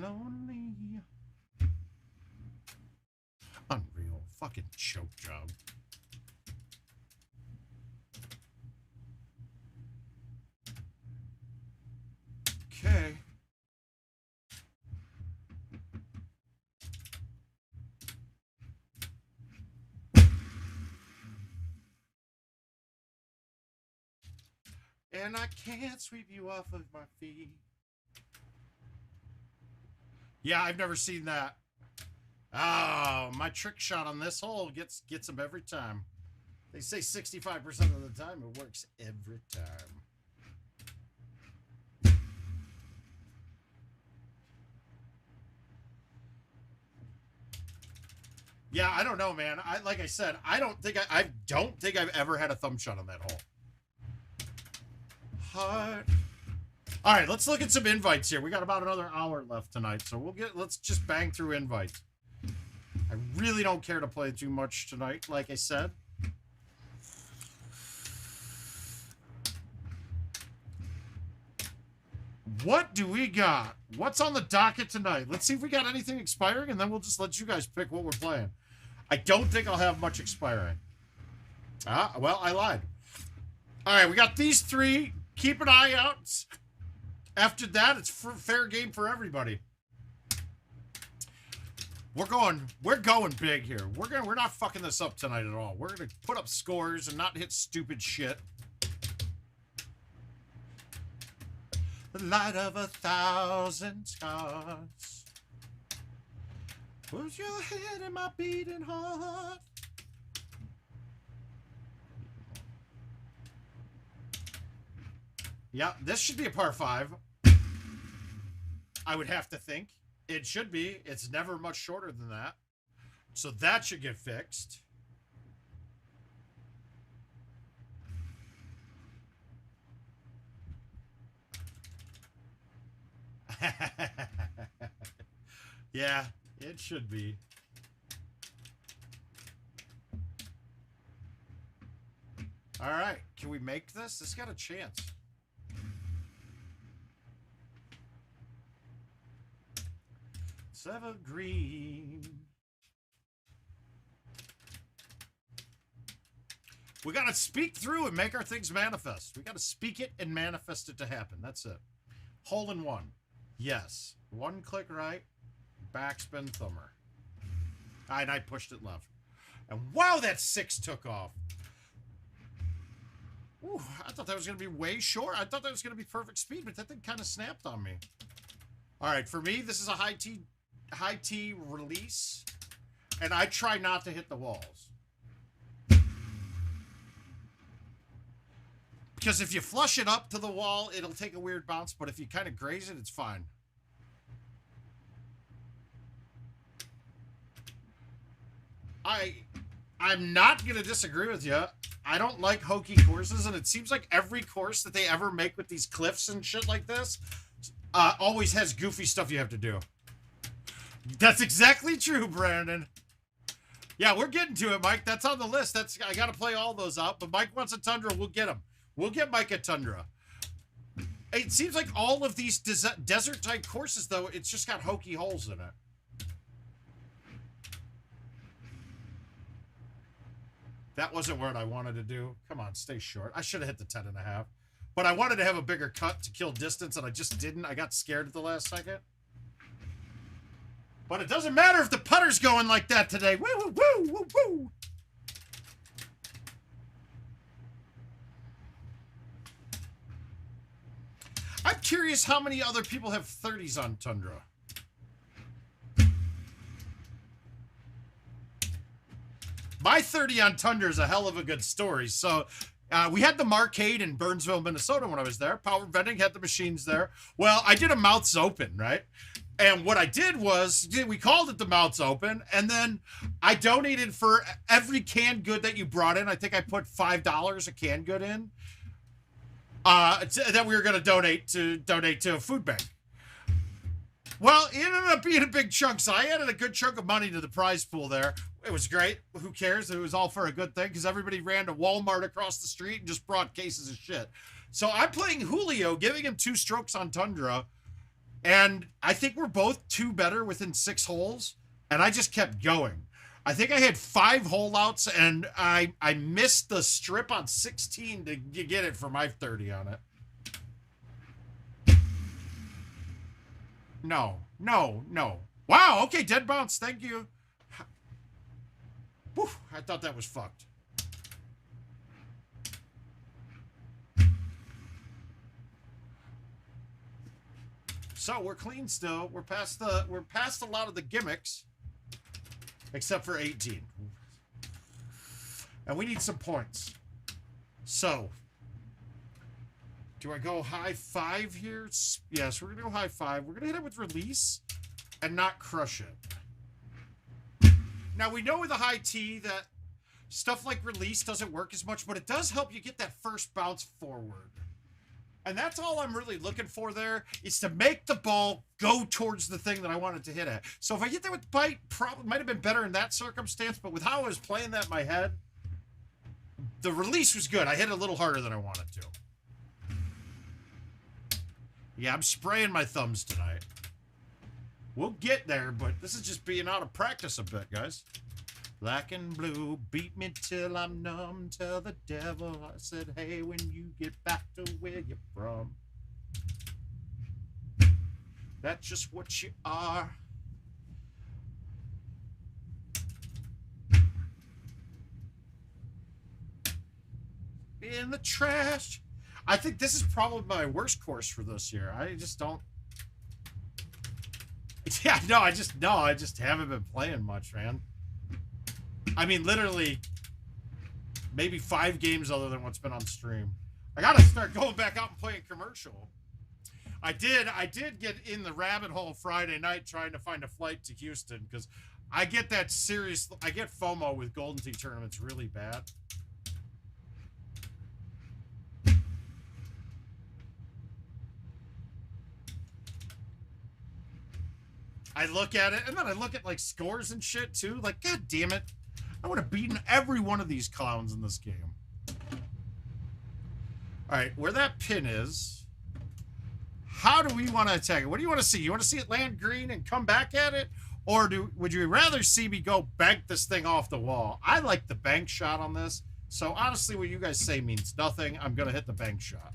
Lonely. Unreal. Fucking choke job. Okay. And I can't sweep you off of my feet. Yeah, I've never seen that. Oh, my trick shot on this hole gets him every time. They say 65% of the time it works every time. Yeah, I don't know, man. Like I said, I don't think I've ever had a thumb shot on that hole. Heart. All right, let's look at some invites here. We got about another hour left tonight, so let's just bang through invites. I really don't care to play too much tonight, like I said. What do we got? What's on the docket tonight? Let's see if we got anything expiring, and then we'll just let you guys pick what we're playing. I don't think I'll have much expiring. Ah, well, I lied. All right, we got these three. Keep an eye out. After that, it's fair game for everybody. We're going big here. We're not fucking this up tonight at all. We're gonna put up scores and not hit stupid shit. The light of 1,000 stars. Put your head in my beating heart. Yeah, this should be a par 5. I would have to think. It should be. It's never much shorter than that. So that should get fixed. Yeah, it should be. All right, can we make this? This got a chance. It's evergreen. We got to speak through and make our things manifest. We got to speak it and manifest it to happen. That's it. Hole in one. Yes. One click right. Backspin thumber. And I pushed it left. And wow, that 6 took off. Ooh, I thought that was going to be way short. I thought that was going to be perfect speed, but that thing kind of snapped on me. All right, for me, this is a high T release, and I try not to hit the walls. Because if you flush it up to the wall, it'll take a weird bounce, but if you kind of graze it, it's fine. I'm not going to disagree with you. I don't like hokey courses, and it seems like every course that they ever make with these cliffs and shit like this always has goofy stuff you have to do. That's exactly true, Brandon. Yeah, we're getting to it, Mike. That's on the list. I got to play all those out, but Mike wants a Tundra. We'll get him. We'll get Mike a Tundra. It seems like all of these desert-type courses, though, it's just got hokey holes in it. That wasn't what I wanted to do. Come on, stay short. I should have hit the 10.5. But I wanted to have a bigger cut to kill distance, and I just didn't. I got scared at the last second. But it doesn't matter if the putter's going like that today. Woo, woo, woo, woo, woo. I'm curious how many other people have 30s on Tundra. My 30 on Tundra is a hell of a good story. So we had the Marcade in Burnsville, Minnesota when I was there. Power Vending had the machines there. Well, I did a Mouths Open, right? And what I did was, we called it the Mouths Open, and then I donated for every canned good that you brought in. I think I put $5 a canned good in that we were going to donate to a food bank. Well, it ended up being a big chunk, so I added a good chunk of money to the prize pool there. It was great. Who cares? It was all for a good thing because everybody ran to Walmart across the street and just brought cases of shit. So I'm playing Julio, giving him 2 strokes on Tundra, and I think we're both 2 better within 6 holes, and I just kept going. I think I had 5 hole outs, and I missed the strip on 16 to get it for my 30 on it. No. Wow, okay, dead bounce, thank you. Whew, I thought that was fucked. So we're clean still. We're past a lot of the gimmicks, except for 18. And we need some points. So, do I go high 5 here? Yes, we're gonna go high 5. We're gonna hit it with release and not crush it. Now, we know with a high T that stuff like release doesn't work as much, but it does help you get that first bounce forward. And that's all I'm really looking for there, is to make the ball go towards the thing that I wanted to hit at. So if I hit that with bite, probably might have been better in that circumstance, but with how I was playing that in my head, the release was good. I hit it a little harder than I wanted to. Yeah, I'm spraying my thumbs tonight. We'll get there, but this is just being out of practice a bit, guys. Black and blue, beat me till I'm numb. Tell the devil I said, hey, when you get back to where you're from. That's just what you are. In the trash. I think this is probably my worst course for this year. I just don't. Yeah, no, I just haven't been playing much, man. I mean, literally, maybe 5 games other than what's been on stream. I gotta start going back out and playing commercial. I did get in the rabbit hole Friday night trying to find a flight to Houston because I get that serious. I get FOMO with Golden Tee tournaments really bad. I look at it, and then I look at, like, scores and shit, too. Like, God damn it. I would have beaten every one of these clowns in this game. All right, where that pin is, how do we want to attack it? What do you want to see? You want to see it land green and come back at it? Or would you rather see me go bank this thing off the wall? I like the bank shot on this. So, honestly, what you guys say means nothing. I'm going to hit the bank shot.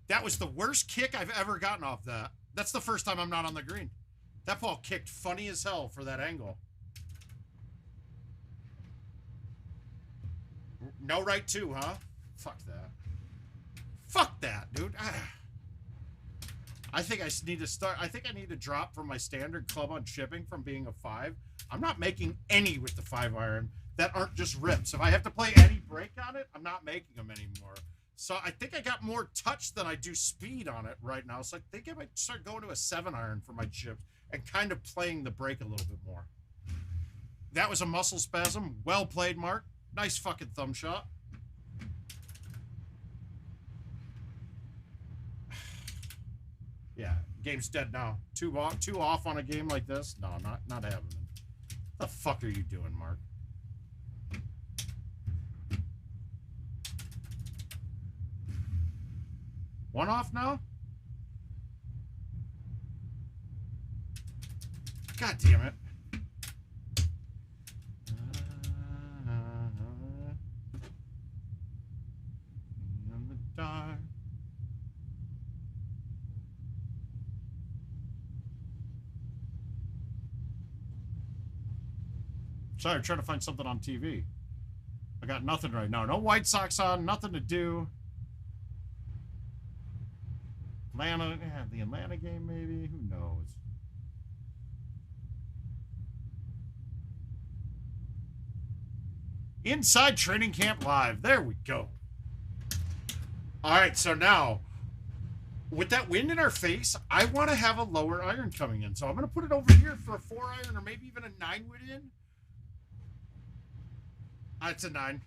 That was the worst kick I've ever gotten off that. That's the first time I'm not on the green. That ball kicked funny as hell for that angle. No right two, huh? Fuck that. Fuck that, dude. I think I need to start. I think I need to drop from my standard club on chipping from being a 5. I'm not making any with the 5-iron that aren't just rips. If I have to play any break on it, I'm not making them anymore. So I think I got more touch than I do speed on it right now. So I think I might start going to a 7-iron for my chips and kind of playing the break a little bit more. That was a muscle spasm. Well played, Mark. Nice fucking thumb shot. Yeah, game's dead now. Two off on a game like this? No, not happening. What the fuck are you doing, Mark? One off now? God damn it. In the dark. Sorry, I'm trying to find something on TV. I got nothing right now. No White Sox on, nothing to do. Atlanta, yeah, the Atlanta game maybe, who knows? Inside Training Camp Live, there we go. All right, so now, with that wind in our face, I want to have a lower iron coming in. So I'm going to put it over here for a 4-iron or maybe even a 9-wood in. It's a 9.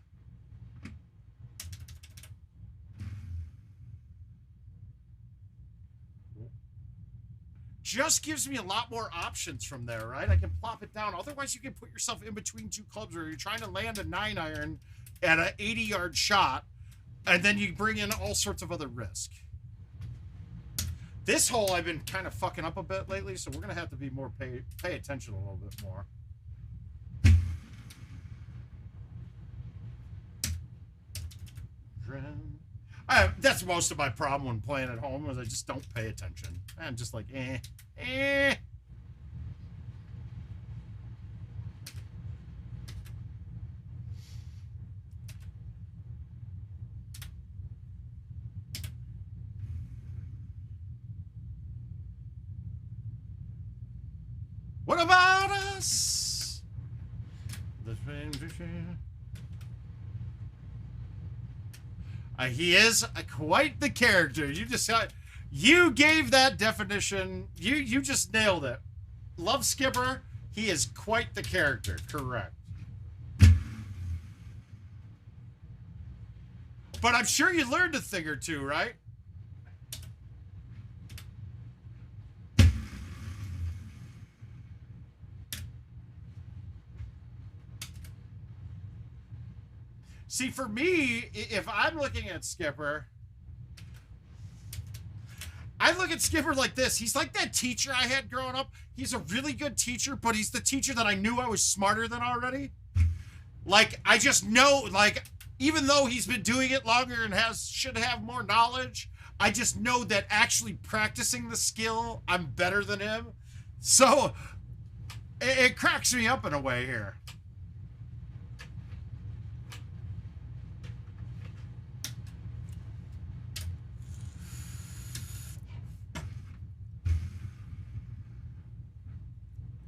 Just gives me a lot more options from there, right? I can plop it down. Otherwise, you can put yourself in between 2 clubs where you're trying to land a 9-iron at an 80-yard shot, and then you bring in all sorts of other risk. This hole I've been kind of fucking up a bit lately, so we're going to have to be more pay attention a little bit more. That's most of my problem when playing at home, is I just don't pay attention. I'm just like, eh. What about us? He is quite the character. You gave that definition. You just nailed it. Love Skipper. He is quite the character. Correct. But I'm sure you learned a thing or two, right? See, for me, if I'm looking at Skipper, I look at Skipper like this. He's like that teacher I had growing up. He's a really good teacher, but he's the teacher that I knew I was smarter than already. Like, I just know, like, even though he's been doing it longer and should have more knowledge, I just know that actually practicing the skill, I'm better than him. So it cracks me up in a way here.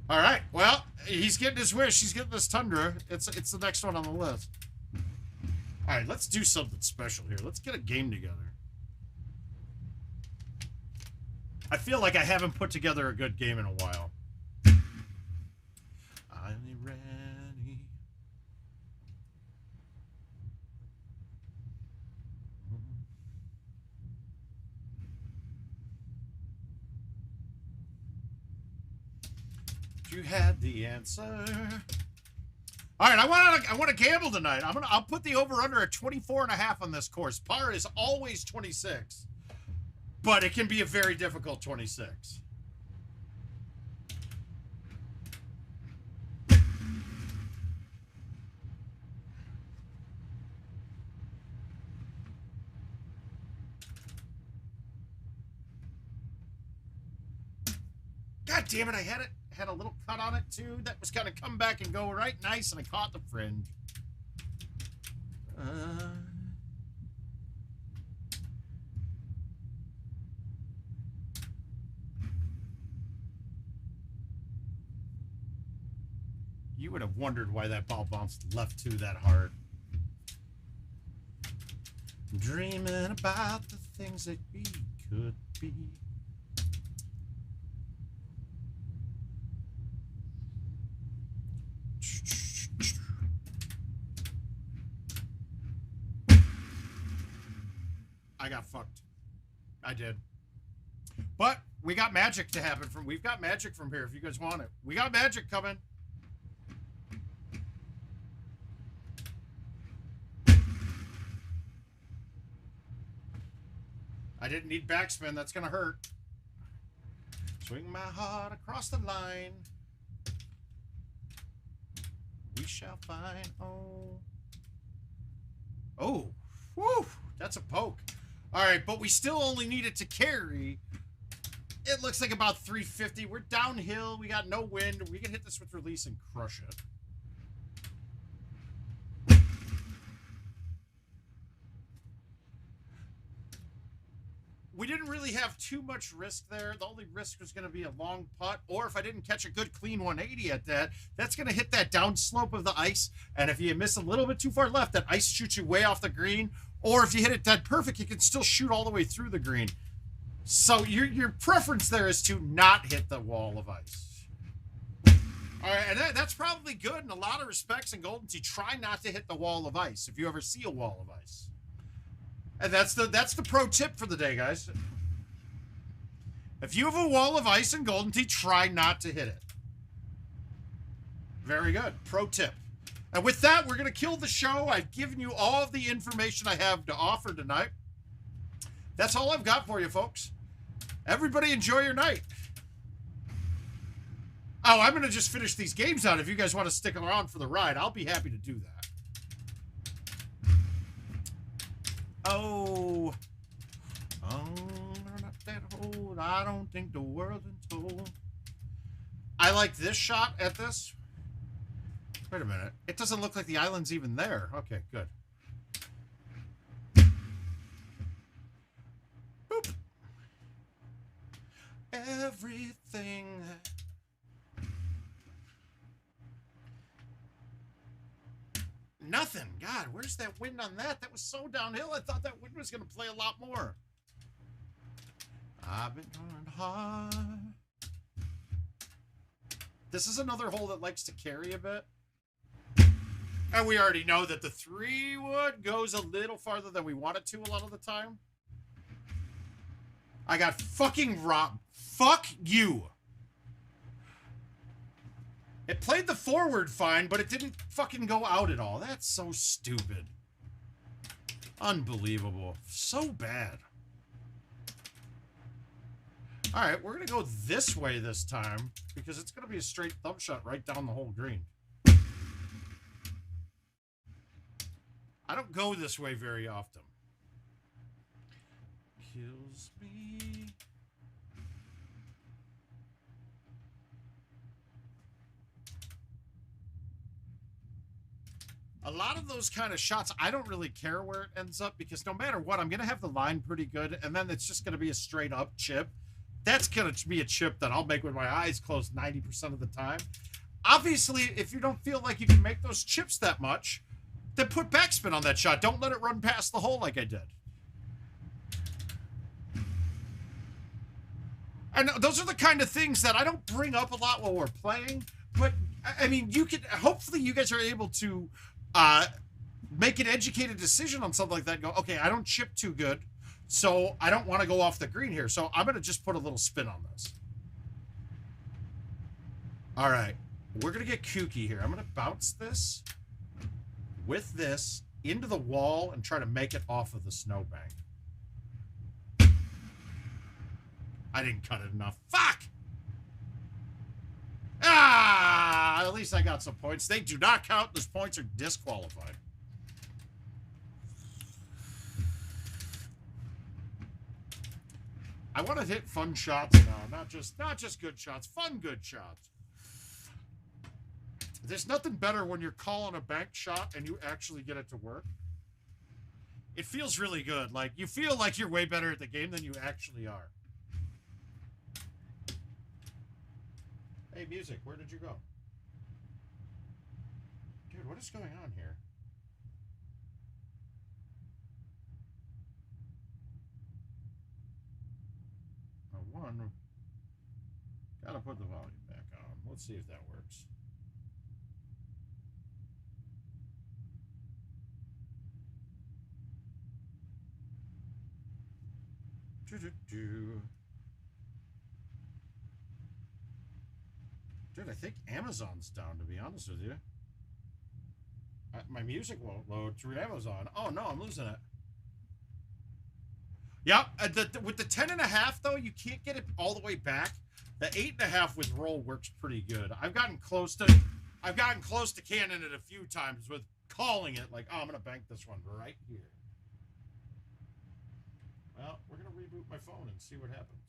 All right, well, he's getting his wish. He's getting this Tundra. It's the next one on the list. All right, let's do something special here. Let's get a game together. I feel like I haven't put together a good game in a while. I'm ready. You had the answer. All right, I want to gamble tonight. I'll put the over under at 24.5 on this course. Par is always 26, but it can be a very difficult 26. God damn it! I had a little cut on it too that was gonna come back and go right nice, and I caught the fringe. You would have wondered why that ball bounced left to that hard. Dreaming about the things that we could be. I got fucked. I did. But we got magic to happen from. We've got magic from here if you guys want it. We got magic coming. I didn't need backspin. That's going to hurt. Swing my heart across the line. We shall find. Oh. Oh. Woo. That's a poke. All right, but we still only need it to carry. It looks like about 350. We're downhill. We got no wind. We can hit this with release and crush it. We didn't really have too much risk there. The only risk was going to be a long putt, or if I didn't catch a good clean 180 at that, that's going to hit that down slope of the ice. And if you miss a little bit too far left, that ice shoots you way off the green. Or if you hit it dead perfect, you can still shoot all the way through the green. So your preference there is to not hit the wall of ice. All right, and that's probably good in a lot of respects in Golden Tee. Try not to hit the wall of ice if you ever see a wall of ice. And that's the pro tip for the day, guys. If you have a wall of ice in Golden Tee, try not to hit it. Very good. Pro tip. And with that, we're going to kill the show. I've given you all of the information I have to offer tonight. That's all I've got for you, folks. Everybody enjoy your night. Oh, I'm going to just finish these games out. If you guys want to stick around for the ride, I'll be happy to do that. Oh, not that old. I don't think the world's been told. I like this shot at this. Wait a minute. It doesn't look like the island's even there. Okay, good. Boop. Everything. Nothing. God, where's that wind on that? That was so downhill. I thought that wind was going to play a lot more. I've been going hard. This is another hole that likes to carry a bit. And we already know that the 3-wood goes a little farther than we want it to a lot of the time. I got fucking robbed. Fuck you. It played the forward fine, but it didn't fucking go out at all. That's so stupid. Unbelievable. So bad. All right, we're going to go this way this time because it's going to be a straight thumb shot right down the whole green. I don't go this way very often. Kills me. A lot of those kind of shots, I don't really care where it ends up because no matter what, I'm going to have the line pretty good, and then it's just going to be a straight up chip. That's going to be a chip that I'll make with my eyes closed 90% of the time. Obviously, if you don't feel like you can make those chips that much, then put backspin on that shot. Don't let it run past the hole like I did. And those are the kind of things that I don't bring up a lot while we're playing. But, I mean, you can, hopefully you guys are able to make an educated decision on something like that and go, okay, I don't chip too good, so I don't want to go off the green here. So I'm going to just put a little spin on this. All right. We're going to get kooky here. I'm going to bounce this with this into the wall and try to make it off of the snowbank. I didn't cut it enough. Fuck! Ah! At least I got some points. They do not count. Those points are disqualified. I want to hit fun shots now, not just good shots, fun good shots. There's nothing better when you're calling a bank shot and you actually get it to work. It feels really good. Like, you feel like you're way better at the game than you actually are. Hey, music, where did you go? Dude, what is going on here? One, gotta put the volume back on. Let's see if that works. Dude, I think Amazon's down, to be honest with you. My music won't load through Amazon. Oh, no, I'm losing it. Yeah, with the 10.5, though, you can't get it all the way back. The 8.5 with roll works pretty good. I've gotten close to canning it a few times with calling it like, oh, I'm going to bank this one right here. Well, we're going to reboot my phone and see what happens.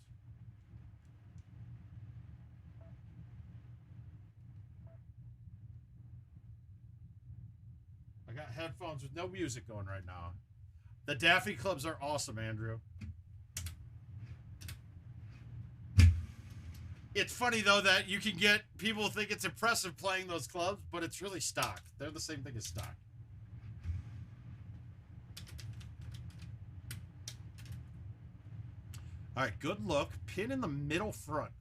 I got headphones with no music going right now. The Daffy clubs are awesome, Andrew. It's funny, though, that you can get people think it's impressive playing those clubs, but it's really stock. They're the same thing as stock. All right, good look. Pin in the middle front.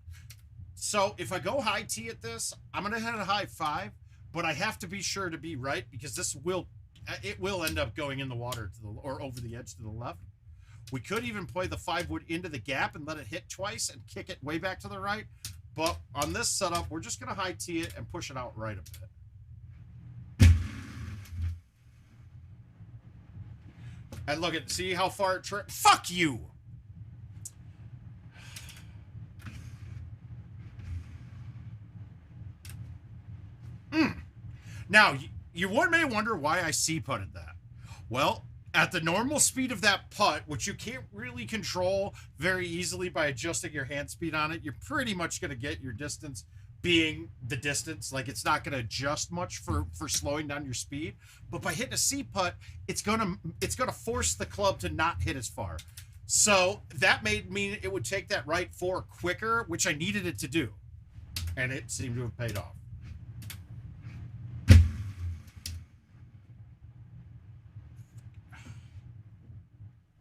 So if I go high tee at this, I'm going to hit a high 5, but I have to be sure to be right because this will end up going in the water to the, or over the edge to the left. We could even play the 5 wood into the gap and let it hit twice and kick it way back to the right. But on this setup, we're just going to high tee it and push it out right a bit. And look at, see how far it fuck you! Now, you may wonder why I C-putted that. Well, at the normal speed of that putt, which you can't really control very easily by adjusting your hand speed on it, you're pretty much going to get your distance being the distance. Like, it's not going to adjust much for slowing down your speed. But by hitting a C-putt, it's gonna force the club to not hit as far. So that made me, it would take that right 4 quicker, which I needed it to do. And it seemed to have paid off.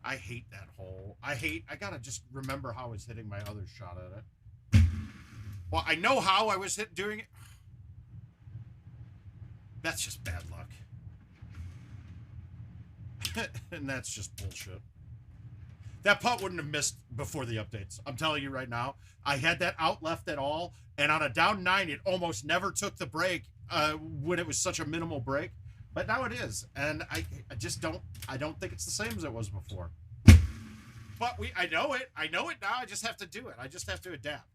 I hate that hole. I gotta just remember how I was hitting my other shot at it. Well, I know how I was doing it. That's just bad luck. And that's just bullshit. That putt wouldn't have missed before the updates. I'm telling you right now. I had that out left at all, and on a down 9, it almost never took the break when it was such a minimal break. But now it is, and I just don't think it's the same as it was before. But I know it now. I just have to do it. I just have to adapt.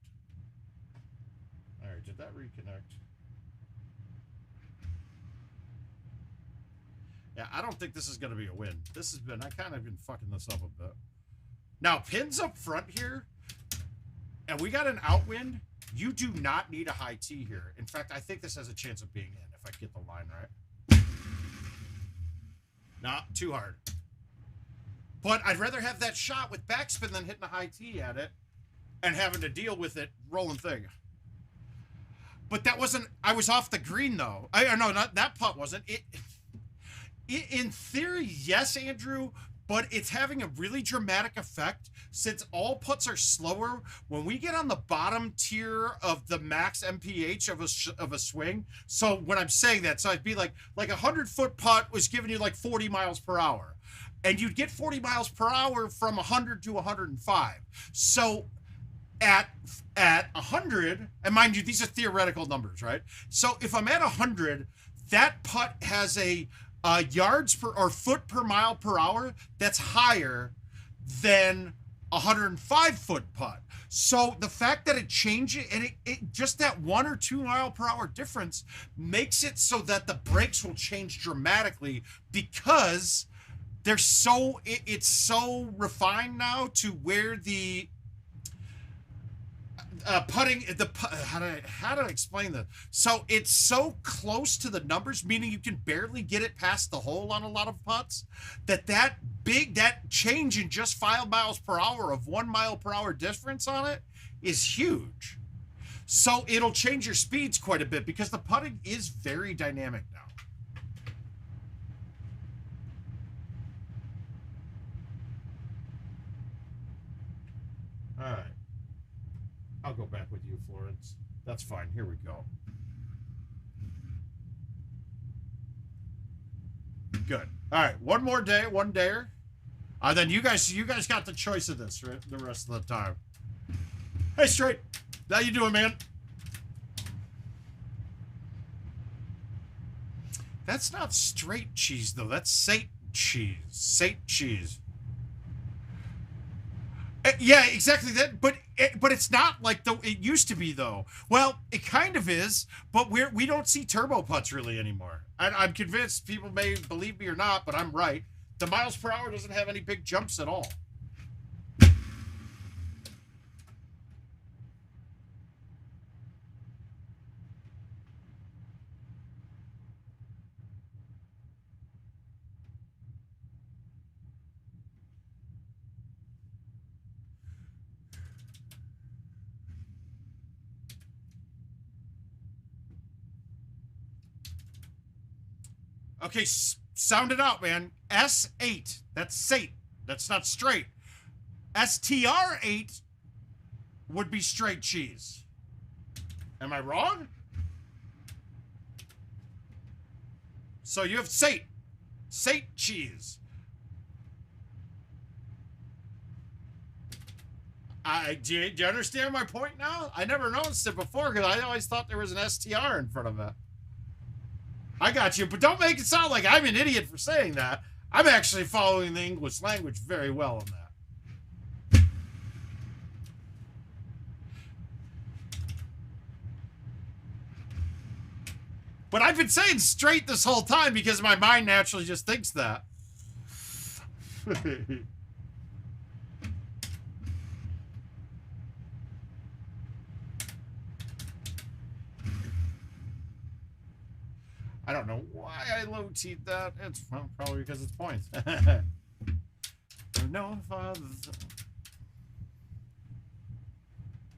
All right, did that reconnect? Yeah, I don't think this is going to be a win. I kind of been fucking this up a bit. Now, pins up front here, and we got an outwind. You do not need a high T here. In fact, I think this has a chance of being in if I get the line right. Not too hard. But I'd rather have that shot with backspin than hitting a high T at it and having to deal with it rolling thing. But that wasn't, I was off the green though. No, not that putt wasn't. It in theory, yes, Andrew, but it's having a really dramatic effect since all putts are slower. When we get on the bottom tier of the max MPH of a swing, so when I'm saying that, so I'd be like a 100-foot putt was giving you like 40 miles per hour, and you'd get 40 miles per hour from 100 to 105. So at 100, and mind you, these are theoretical numbers, right? So if I'm at 100, that putt has a yards per or foot per mile per hour that's higher than 105-foot putt. So the fact that it changes, and it just that 1 or 2 mile per hour difference makes it so that the brakes will change dramatically because they're it's so refined now to where the putting how do I explain that? So it's so close to the numbers, meaning you can barely get it past the hole on a lot of putts, that change in just 5 miles per hour of 1 mile per hour difference on it is huge. So it'll change your speeds quite a bit because the putting is very dynamic now. All right. I'll go back with you, Florence. That's fine. Here we go. Good. All right. One more day, one dayer. Then you guys got the choice of this right, the rest of the time. Hey, Straight. How you doing, man? That's not straight cheese, though. That's Sate cheese. Sate cheese. Yeah, exactly that. But it's not like it used to be, though. Well, it kind of is, but we don't see turbo putts really anymore. I'm convinced people may believe me or not, but I'm right. The miles per hour doesn't have any big jumps at all. Okay, sound it out, man. S8. That's Sate. That's not straight. STR8 would be straight cheese. Am I wrong? So you have Sate. Sate cheese. Do you understand my point now? I never noticed it before because I always thought there was an STR in front of it. I got you, but don't make it sound like I'm an idiot for saying that. I'm actually following the English language very well on that. But I've been saying straight this whole time because my mind naturally just thinks that. I don't know why I low-teed that. It's probably because it's points. No,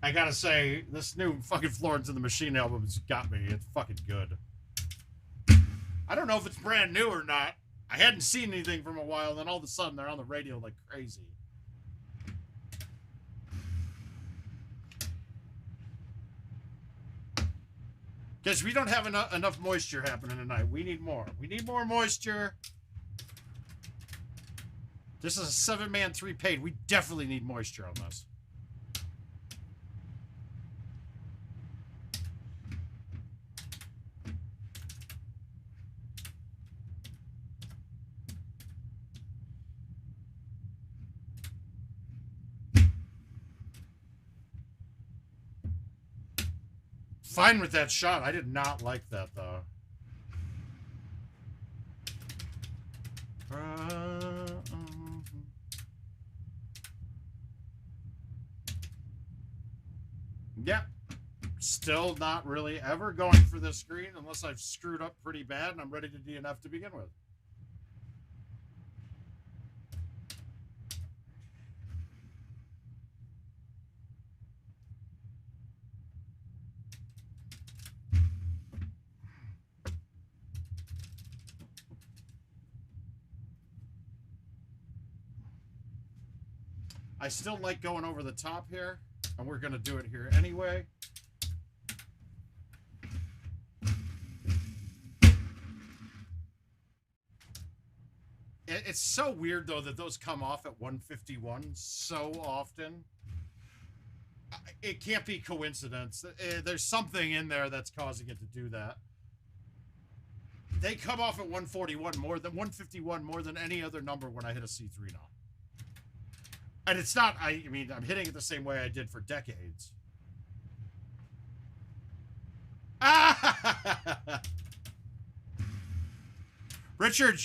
I gotta say, this new fucking Florence and the Machine album's got me. It's fucking good. I don't know if it's brand new or not. I hadn't seen anything from a while, and then all of a sudden they're on the radio like crazy. Because we don't have enough moisture happening tonight. We need more. We need more moisture. This is a 7-man 3-paid. We definitely need moisture on this. Fine with that shot. I did not like that, though. Yeah. Still not really ever going for this green unless I've screwed up pretty bad and I'm ready to DNF to begin with. I still like going over the top here, and we're going to do it here anyway. It's so weird, though, that those come off at 151 so often. It can't be coincidence. There's something in there that's causing it to do that. They come off at 141 more than 151 more than any other number when I hit a C3 now. And it's not, I mean, I'm hitting it the same way I did for decades. Richard,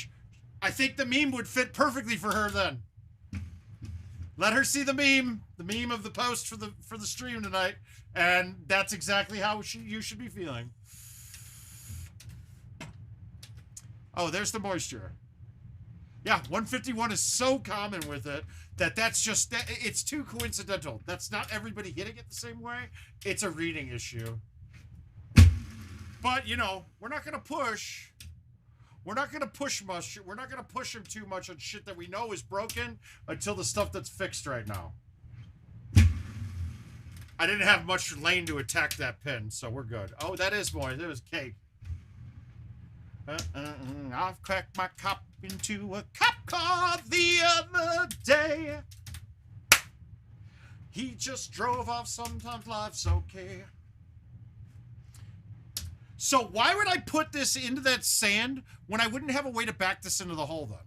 I think the meme would fit perfectly for her then. Let her see the meme of the post for the stream tonight, and that's exactly how you should be feeling. Oh, there's the moisture. Yeah, 151 is so common with it that's just, it's too coincidental. That's not everybody hitting it the same way. It's a reading issue. But, you know, we're not going to push. We're not going to push much. We're not going to push him too much on shit that we know is broken until the stuff that's fixed right now. I didn't have much lane to attack that pin, so we're good. Oh, that is moist. It was cake. I've cracked my cop into a cop car the other day. He just drove off. Sometimes life's okay. So why would I put this into that sand when I wouldn't have a way to back this into the hole then?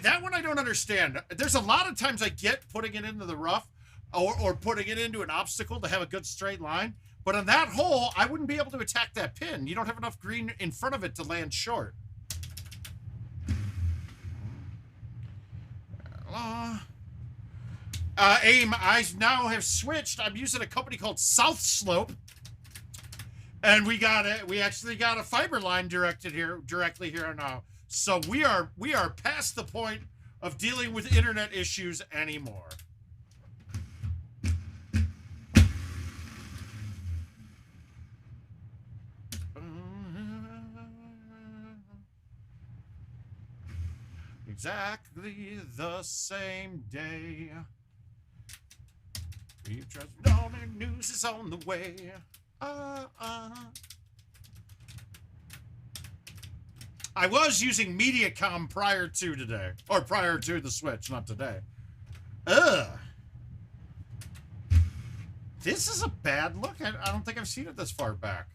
That one I don't understand. There's a lot of times I get putting it into the rough or putting it into an obstacle to have a good straight line. But on that hole, I wouldn't be able to attack that pin. You don't have enough green in front of it to land short. AIM, I now have switched. I'm using a company called South Slope. And we actually got a fiber line directly here now. So we are past the point of dealing with internet issues anymore. Exactly the same day. We've just all the news is on the way. I was using Mediacom prior to today. Or prior to the switch, not today. This is a bad look. I don't think I've seen it this far back.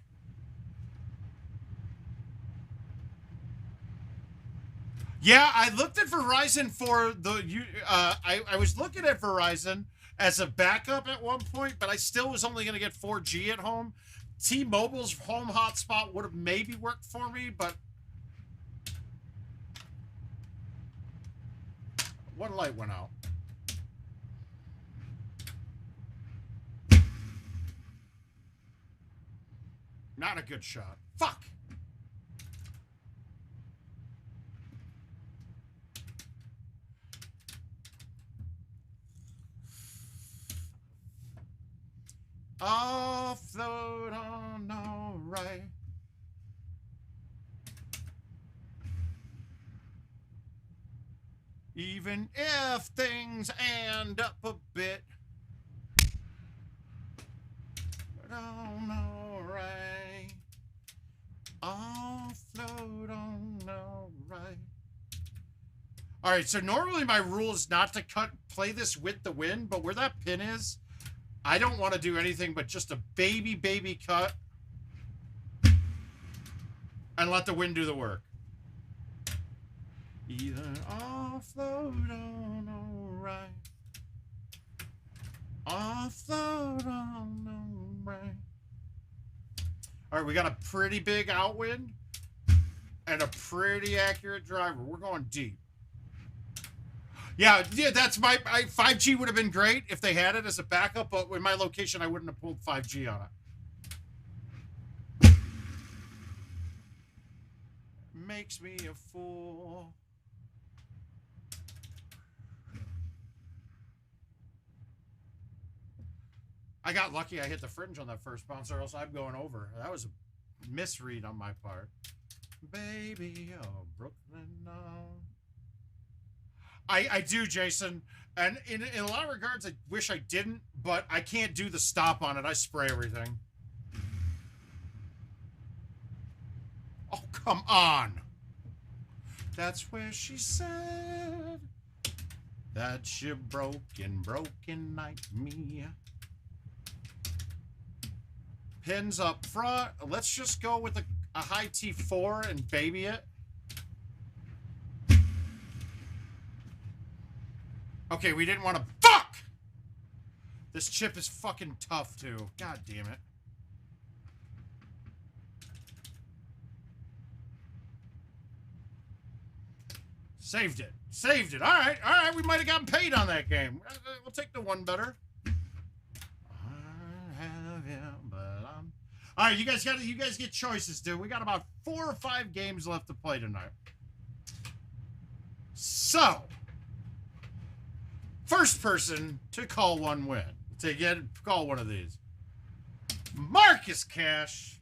Yeah, I looked at Verizon for the... I was looking at Verizon as a backup at one point, but I still was only going to get 4G at home. T-Mobile's home hotspot would have maybe worked for me, but... One light went out. Not a good shot. Fuck! Offload on all right. Even if things end up a bit, but on all right. Offload on all right. All right, so normally my rule is not to play this with the wind, but where that pin is, I don't want to do anything but just a baby cut and let the wind do the work. Either offload on all right. float on the rain. All right, we got a pretty big outwind and a pretty accurate driver. We're going deep. Yeah, that's my 5G would have been great if they had it as a backup, but in my location, I wouldn't have pulled 5G on it. Makes me a fool. I got lucky I hit the fringe on that first bounce, or else I'm going over. That was a misread on my part. Baby, oh, Brooklyn, no. I do, Jason. And in a lot of regards, I wish I didn't, but I can't do the stop on it. I spray everything. Oh, come on. That's where she said that you broken night me. Pins up front. Let's just go with a high T4 and baby it. Okay, we didn't want to... Fuck! This chip is fucking tough, too. God damn it. Saved it. Saved it. All right. All right. We might have gotten paid on that game. We'll take the one better. All right, you guys get choices, dude. We got about 4 or 5 games left to play tonight. So, first person to call one win. Call one of these. Marcus Cash.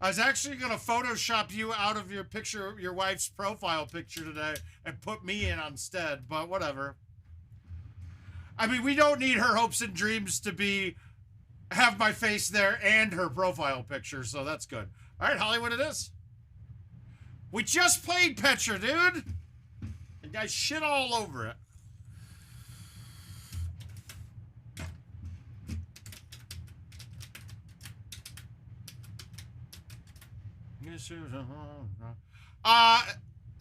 I was actually going to Photoshop you out of your picture, your wife's profile picture today, and put me in instead, but whatever. I mean, we don't need her hopes and dreams to have my face there and her profile picture, so that's good. All right, Hollywood it is. We just played Petra, dude. And guys shit all over it.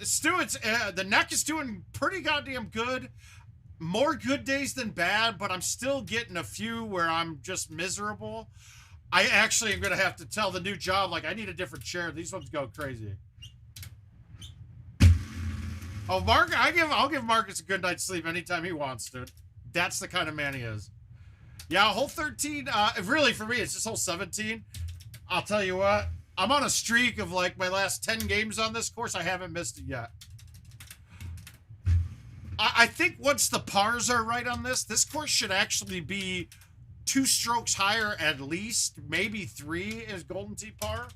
Stu, the neck is doing pretty goddamn good. More good days than bad, but I'm still getting a few where I'm just miserable. I actually am going to have to tell the new job, like, I need a different chair. These ones go crazy. Oh, Mark, I'll give Marcus a good night's sleep anytime he wants, dude. That's the kind of man he is. Yeah, hole 13, really for me, it's just hole 17. I'll tell you what, I'm on a streak of like my last 10 games on this course. I haven't missed it yet. I think once the pars are right on this course should actually be 2 strokes higher at least. Maybe 3 is Golden Tee par.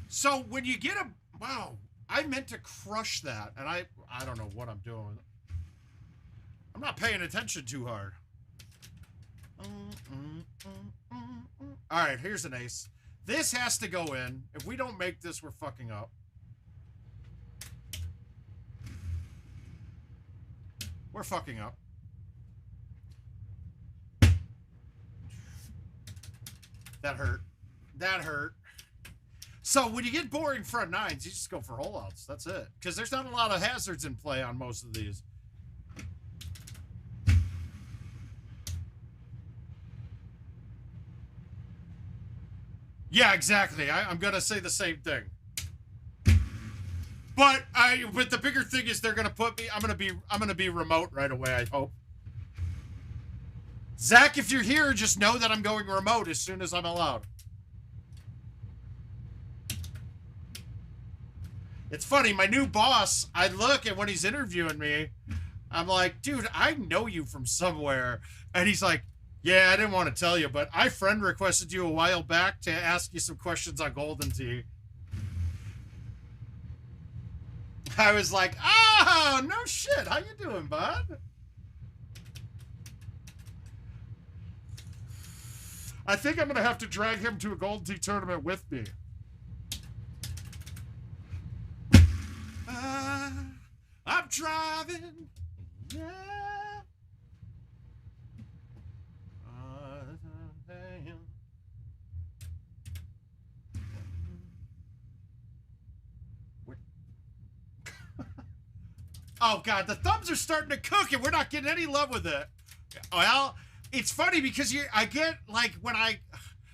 So when you get wow, I meant to crush that, and I don't know what I'm doing. I'm not paying attention too hard. All right, here's an ace. This has to go in. If we don't make this, we're fucking up. We're fucking up. That hurt. That hurt. So when you get boring front nines, you just go for hole outs. That's it. Because there's not a lot of hazards in play on most of these. Yeah, exactly. I'm gonna say the same thing. But the bigger thing is they're gonna put me. I'm gonna be remote right away. I hope. Zach, if you're here, just know that I'm going remote as soon as I'm allowed. It's funny, my new boss. I look at when he's interviewing me. I'm like, dude, I know you from somewhere, and he's like, yeah, I didn't want to tell you, but I friend requested you a while back to ask you some questions on Golden Tee. I was like, oh, no shit. How you doing, bud? I think I'm going to have to drag him to a Golden Tee tournament with me. I'm driving. Yeah. Oh, God, the thumbs are starting to cook, and we're not getting any love with it. Well, it's funny because I get, like,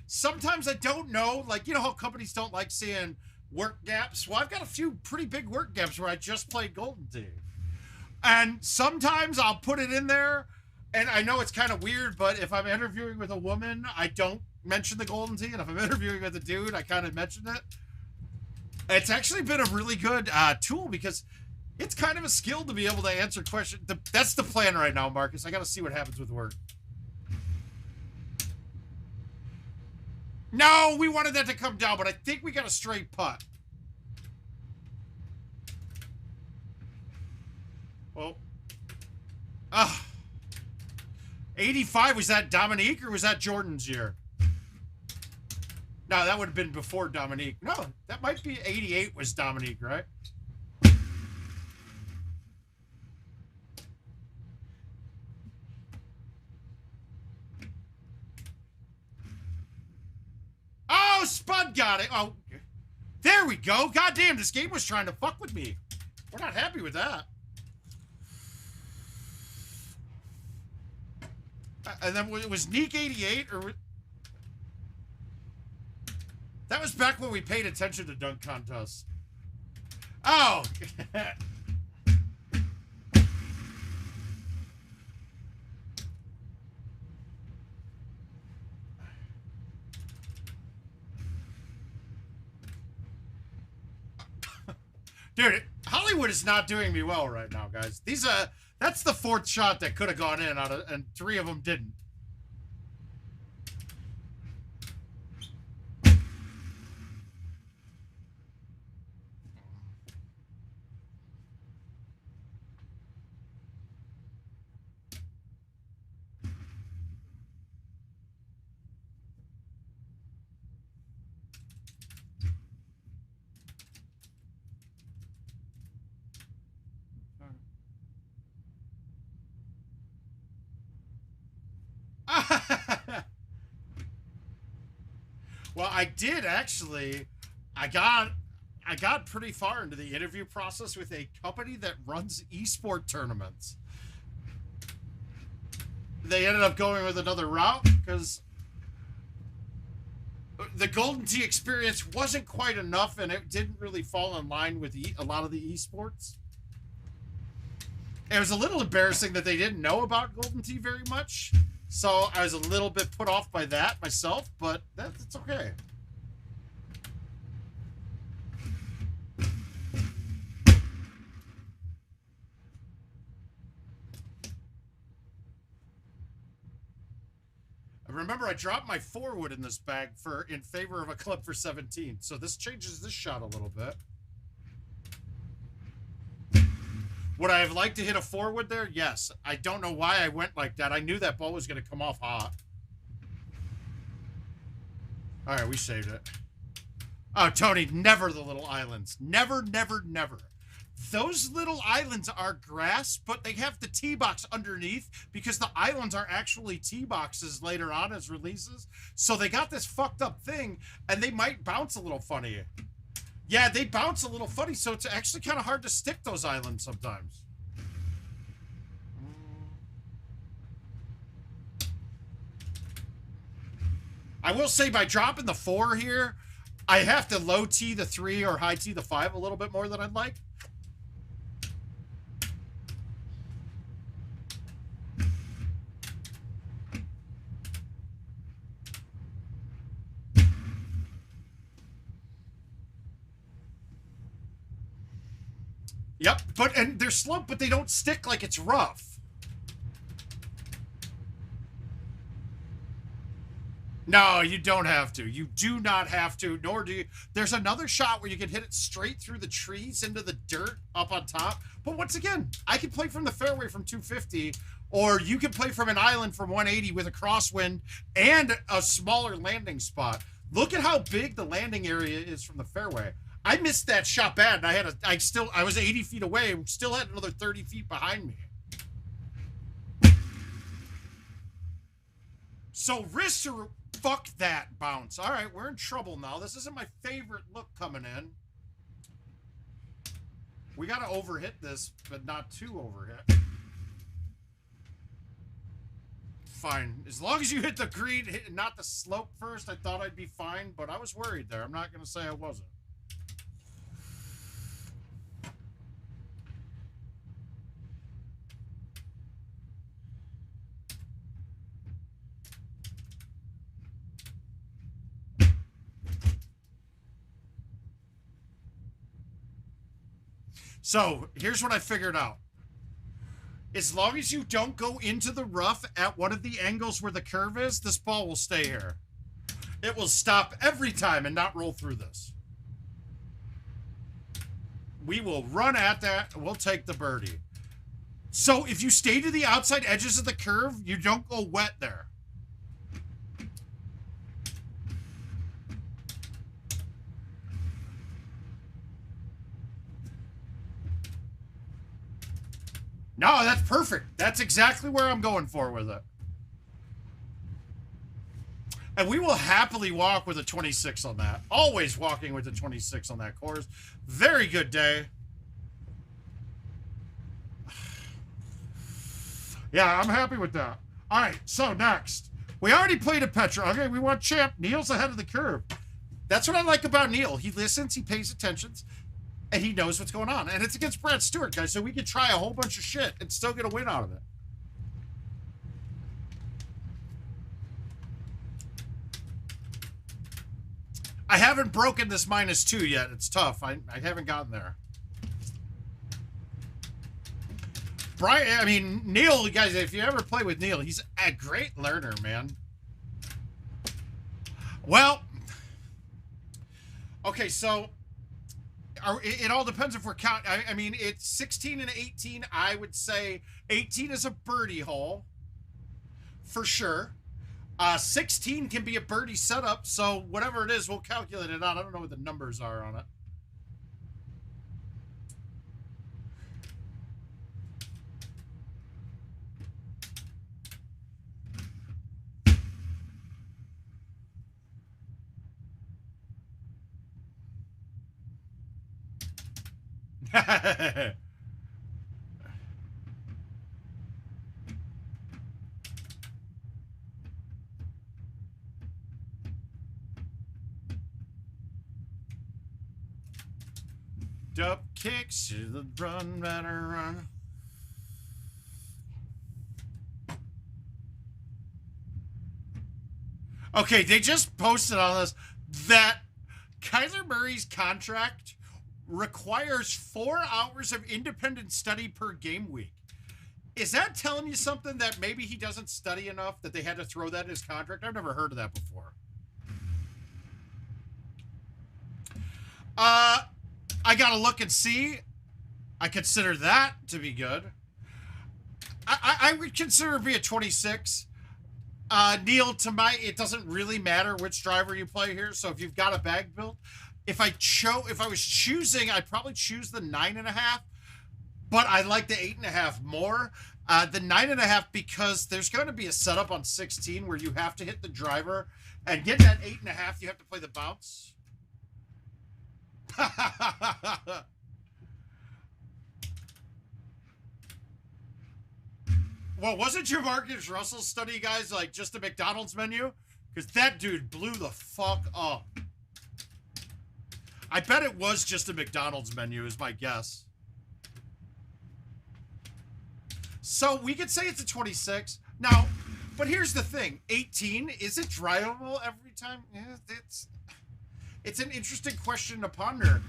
sometimes I don't know, like, you know how companies don't like seeing work gaps? Well, I've got a few pretty big work gaps where I just played Golden Tee. And sometimes I'll put it in there, and I know it's kind of weird, but if I'm interviewing with a woman, I don't mention the Golden Tee, and if I'm interviewing with a dude, I kind of mention it. It's actually been a really good tool because it's kind of a skill to be able to answer questions. That's the plan right now, Marcus. I got to see what happens with work. No, we wanted that to come down, but I think we got a straight putt. Well, 85, was that Dominique or was that Jordan's year? No, that would have been before Dominique. No, that might be 88 was Dominique, right? Oh, Spud got it. Oh, there we go. God damn, this game was trying to fuck with me. We're not happy with that. And then it was Neek 88 or... That was back when we paid attention to dunk contests. Oh! Dude, Hollywood is not doing me well right now, guys. That's the fourth shot that could have gone in, and three of them didn't. Well, I did actually. I got pretty far into the interview process with a company that runs esport tournaments. They ended up going with another route because the Golden Tee experience wasn't quite enough, and it didn't really fall in line with a lot of the esports. It was a little embarrassing that they didn't know about Golden Tee very much. So I was a little bit put off by that myself, but that's okay. Remember, I dropped my forward in this bag in favor of a club for 17, so this changes this shot a little bit. Would I have liked to hit a forward there? Yes. I don't know why I went like that. I knew that ball was going to come off hot. All right, we saved it. Oh, Tony, never the little islands. Never, never, never. Those little islands are grass, but they have the tee box underneath because the islands are actually tee boxes later on as releases. So they got this fucked up thing, and they might bounce a little funny. Yeah, they bounce a little funny, so it's actually kind of hard to stick those islands sometimes. I will say by dropping the 4 here, I have to low tee the 3 or high tee the 5 a little bit more than I'd like. Yep, and they're slump, but they don't stick like it's rough. No, you don't have to. You do not have to, nor do you. There's another shot where you can hit it straight through the trees into the dirt up on top. But once again, I can play from the fairway from 250, or you can play from an island from 180 with a crosswind and a smaller landing spot. Look at how big the landing area is from the fairway. I missed that shot bad, and I was 80 feet away, still had another 30 feet behind me. So wrists are, fuck that bounce. All right, we're in trouble now. This isn't my favorite look coming in. We got to overhit this, but not too overhit. Fine. As long as you hit the green, not the slope first, I thought I'd be fine, but I was worried there. I'm not going to say I wasn't. So, here's what I figured out. As long as you don't go into the rough at one of the angles where the curve is, this ball will stay here. It will stop every time and not roll through this. We will run at that. We'll take the birdie. So if you stay to the outside edges of the curve, you don't go wet there. No, that's perfect. That's exactly where I'm going for with it. And we will happily walk with a 26 on that. Always walking with a 26 on that course. Very good day. Yeah, I'm happy with that. All right, so next. We already played a Petra. Okay, we want champ. Neil's ahead of the curve. That's what I like about Neil. He listens, he pays attention, and he knows what's going on. And it's against Brad Stewart, guys, so we can try a whole bunch of shit and still get a win out of it. I haven't broken this -2 yet. It's tough. I haven't gotten there. Brian, I mean, Neil, guys, if you ever play with Neil, he's a great learner, man. Well, okay, so it all depends if we're counting. I mean, it's 16 and 18. I would say 18 is a birdie hole for sure. 16 can be a birdie setup, so whatever it is, we'll calculate it out. I don't know what the numbers are on it. Up kicks to the run, run. Okay, they just posted on this that Kyler Murray's contract requires 4 hours of independent study per game week. Is that telling you something that maybe he doesn't study enough that they had to throw that in his contract? I've never heard of that before. I gotta look and see. I consider that to be good. I would consider it be a 26. Neil, it doesn't really matter which driver you play here. So if you've got a bag built, if I was choosing, I'd probably choose the 9.5, but I like the 8.5 more. The 9.5 because there's going to be a setup on 16 where you have to hit the driver, and getting that 8.5, you have to play the bounce. Well, wasn't your Marcus Russell study, guys, like just a McDonald's menu? Because that dude blew the fuck up. I bet it was just a McDonald's menu is my guess. So we could say it's a 26. Now, but here's the thing. 18, is it drivable every time? Yeah, it's an interesting question to ponder.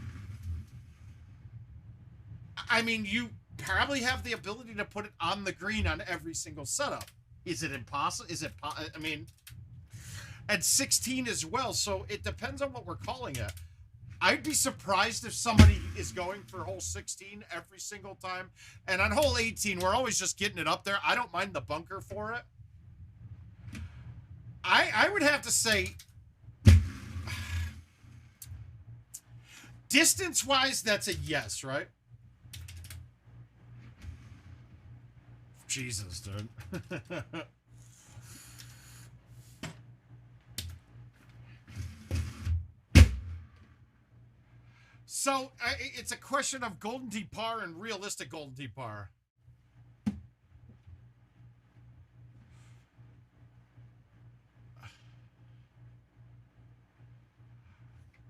I mean, you probably have the ability to put it on the green on every single setup. Is it impossible? Is it, I mean, and 16 as well. So it depends on what we're calling it. I'd be surprised if somebody is going for hole 16 every single time. And on hole 18, we're always just getting it up there. I don't mind the bunker for it. I would have to say, distance-wise, that's a yes, right? Jesus, dude. So So it's a question of golden tee par and realistic golden tee par.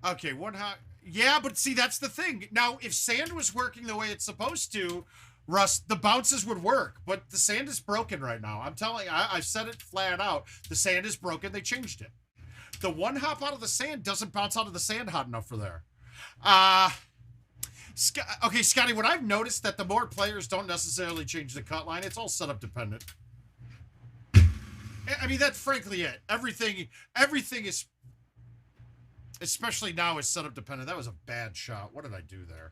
Okay, one hot. Yeah, but see, that's the thing. Now, if sand was working the way it's supposed to, Russ, the bounces would work. But the sand is broken right now. I'm telling you, I've said it flat out. The sand is broken. They changed it. The one hop out of the sand doesn't bounce out of the sand hot enough for there. Okay, Scotty, what I've noticed that the more players don't necessarily change the cut line, it's all setup dependent. I mean, that's frankly it. Everything is, especially now, is setup dependent. That was a bad shot. What did I do there?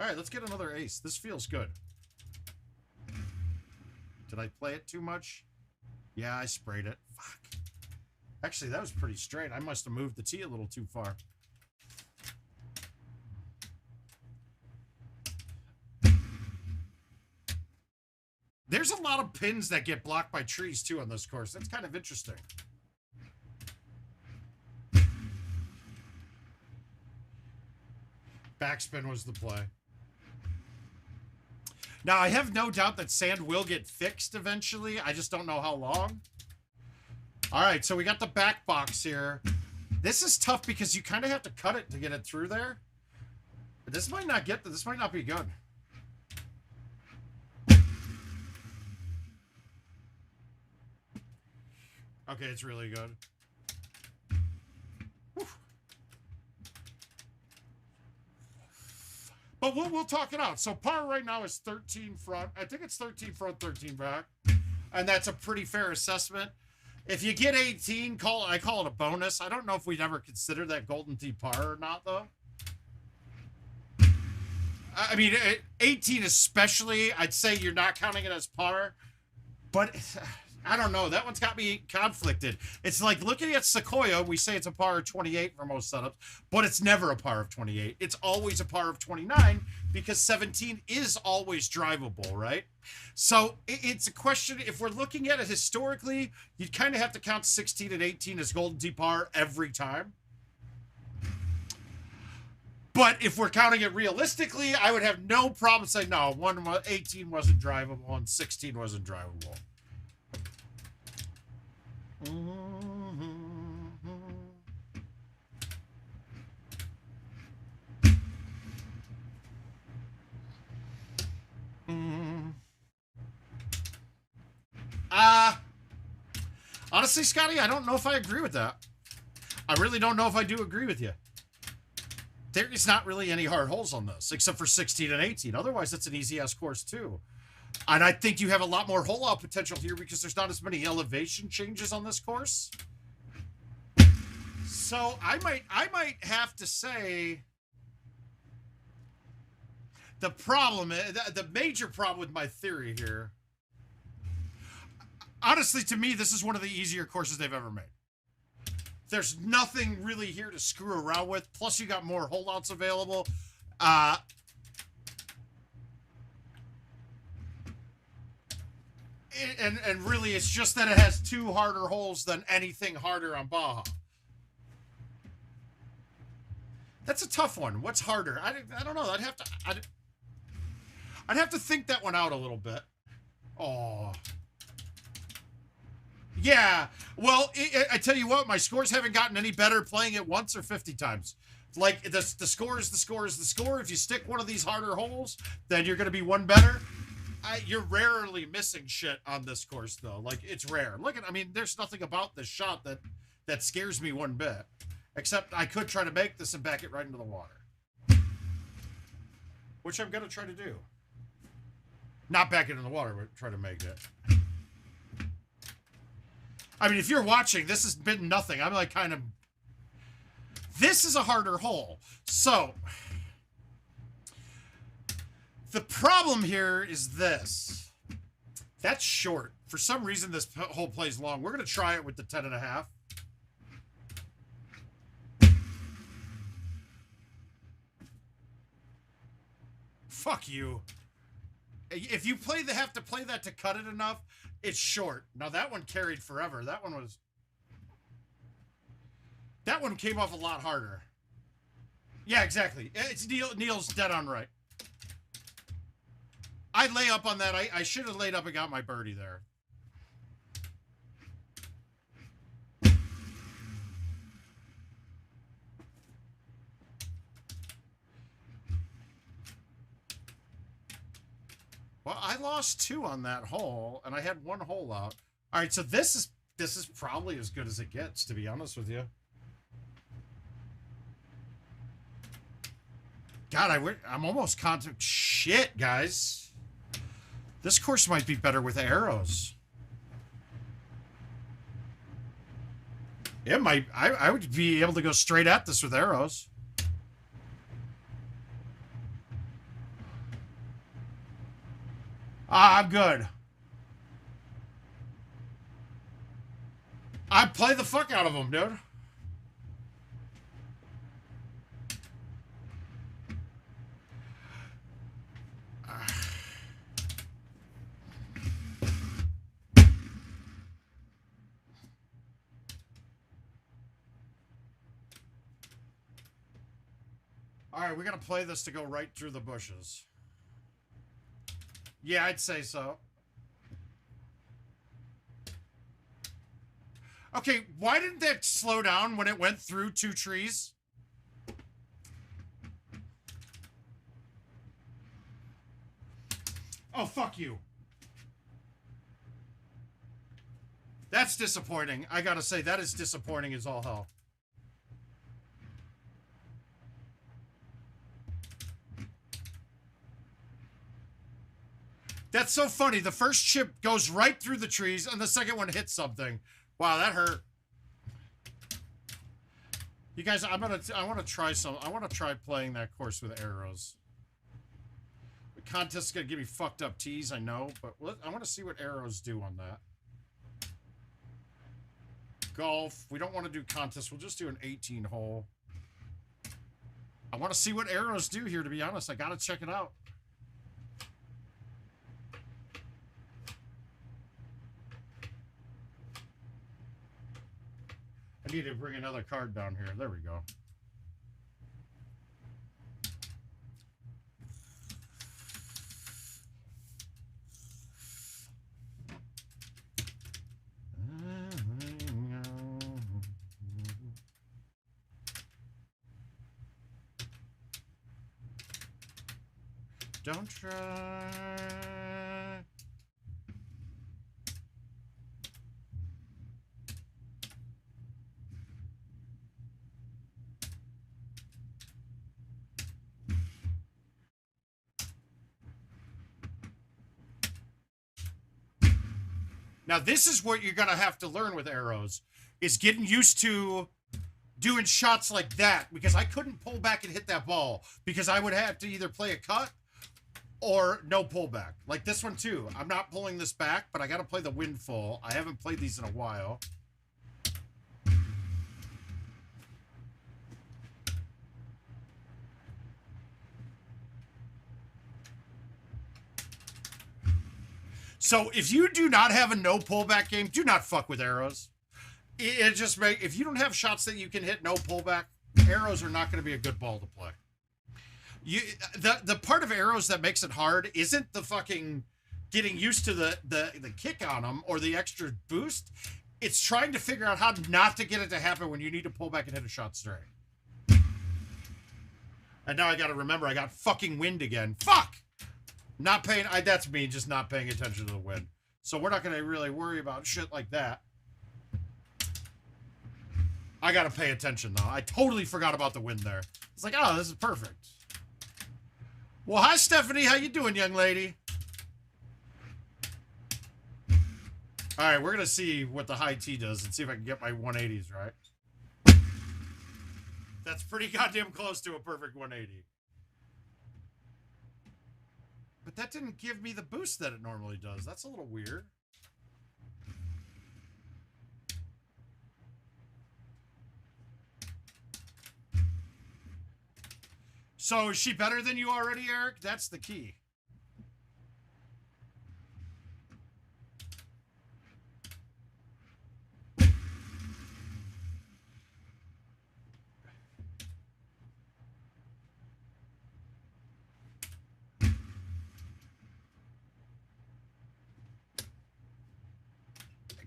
All right, let's get another ace. This feels good. Did I play it too much? Yeah, I sprayed it. Fuck. Actually, that was pretty straight. I must have moved the tee a little too far. There's a lot of pins that get blocked by trees, too, on this course. That's kind of interesting. Backspin was the play. Now, I have no doubt that sand will get fixed eventually. I just don't know how long. All right, so we got the back box here. This is tough because you kind of have to cut it to get it through there. But this might not get, this might not be good. Okay, it's really good. Whew. But we'll talk it out. So par right now is 13 front. I think it's 13 front, 13 back. And that's a pretty fair assessment. If you get 18, I call it a bonus. I don't know if we'd ever consider that golden tee par or not, though. I mean, 18 especially, I'd say you're not counting it as par. But I don't know. That one's got me conflicted. It's like looking at Sequoia, we say it's a par of 28 for most setups, but it's never a par of 28. It's always a par of 29 because 17 is always drivable, right? So it's a question, if we're looking at it historically, you'd kind of have to count 16 and 18 as golden tee par every time. But if we're counting it realistically, I would have no problem saying, no, 18 wasn't drivable and 16 wasn't drivable. Honestly, Scotty, I don't know if I agree with that. I really don't know if I do agree with you. There is not really any hard holes on this, except for 16 and 18. Otherwise, it's an easy-ass course, too. And I think you have a lot more hole-out potential here because there's not as many elevation changes on this course. So I might have to say the problem, the major problem with my theory here, honestly, to me, this is one of the easier courses they've ever made. There's nothing really here to screw around with. Plus, you got more holdouts available. And really, it's just that it has two harder holes than anything harder on Baja. That's a tough one. What's harder? I don't know. I'd have to think that one out a little bit. Oh. Yeah, well, I tell you what, my scores haven't gotten any better playing it once or 50 times. Like, the score is the score is the score. If you stick one of these harder holes, then you're going to be one better. You're rarely missing shit on this course, though. Like, it's rare. Look at, I mean, there's nothing about this shot that scares me one bit. Except I could try to make this and back it right into the water. Which I'm going to try to do. Not back it in the water, but try to make it. I mean, if you're watching, this has been nothing. I'm like kind of... This is a harder hole. So, the problem here is this. That's short. For some reason, this hole plays long. We're going to try it with the 10.5. Fuck you. If you have to play that to cut it enough, it's short. Now that one carried forever. That one came off a lot harder. Yeah, exactly. It's Neil's dead on right. I lay up on that. I should have laid up and got my birdie there. Well, I lost 2 on that hole, and I had 1 hole out. All right, so this is probably as good as it gets, to be honest with you. God, I'm almost content. Shit, guys. This course might be better with arrows. It might. I would be able to go straight at this with arrows. I'm good. I play the fuck out of them, dude. All right, we're going to play this to go right through the bushes. Yeah, I'd say so. Okay, why didn't that slow down when it went through 2 trees? Oh, fuck you. That's disappointing. I gotta say, that is disappointing as all hell. That's so funny. The first chip goes right through the trees, and the second one hits something. Wow, that hurt. You guys, I want to try playing that course with arrows. The contest is gonna give me fucked up tees, I know, but I want to see what arrows do on that. Golf. We don't want to do contests. We'll just do an 18 hole. I want to see what arrows do here, to be honest. I gotta check it out. I need to bring another card down here. There we go. Don't try. Now, this is what you're going to have to learn with arrows, is getting used to doing shots like that, because I couldn't pull back and hit that ball, because I would have to either play a cut or no pullback. Like this one, too. I'm not pulling this back, but I got to play the wind full. I haven't played these in a while. So if you do not have a no pullback game, do not fuck with arrows. It just if you don't have shots that you can hit no pullback, arrows are not going to be a good ball to play. The part of arrows that makes it hard isn't the fucking getting used to the kick on them or the extra boost. It's trying to figure out how not to get it to happen when you need to pull back and hit a shot straight. And now I got to remember I got fucking wind again. Fuck! Not paying, that's me just not paying attention to the wind. So we're not going to really worry about shit like that. I got to pay attention though. I totally forgot about the wind there. It's like, oh, this is perfect. Well, hi Stephanie. How you doing, young lady? All right, we're going to see what the high T does and see if I can get my 180s right. That's pretty goddamn close to a perfect 180. But that didn't give me the boost that it normally does. That's a little weird. So is she better than you already, Eric? That's the key.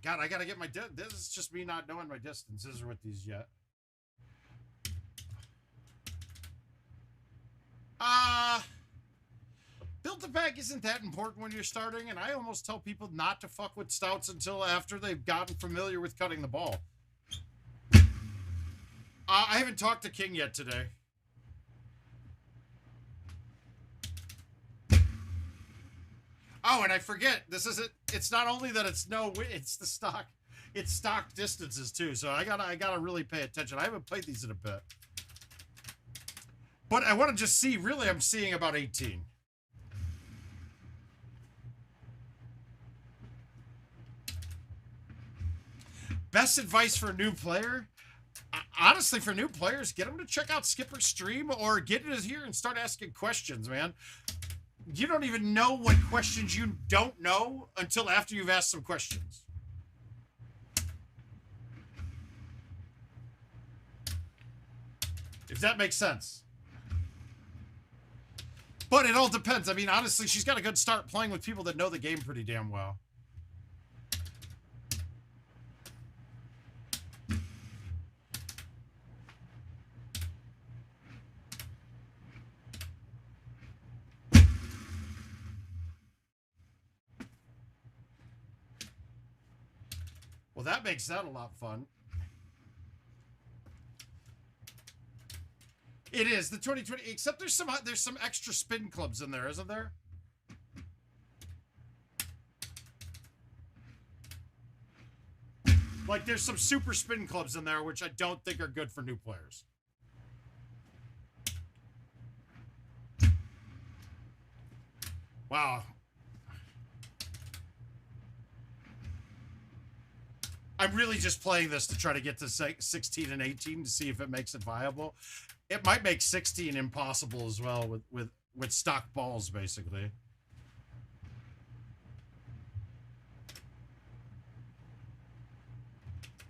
God, I gotta get my... This is just me not knowing my distances with these yet. Build-to-pack isn't that important when you're starting, and I almost tell people not to fuck with stouts until after they've gotten familiar with cutting the ball. I haven't talked to King yet today. Oh, and I forget, this isn't, it's not only that it's it's the stock, it's stock distances too, so I gotta really pay attention. I haven't played these in a bit. But I want to just see, really I'm seeing about 18. Best advice for a new player? Honestly, for new players, get them to check out Skipper's stream or get it here and start asking questions, man. You don't even know what questions you don't know until after you've asked some questions. If that makes sense. But it all depends. I mean, honestly, she's got a good start playing with people that know the game pretty damn well. Well, that makes that a lot of fun. It is the 2020, except there's some extra spin clubs in there, isn't there? Like there's some super spin clubs in there, which I don't think are good for new players. Wow. I'm really just playing this to try to get to 16 and 18 to see if it makes it viable. It might make 16 impossible as well with stock balls, basically.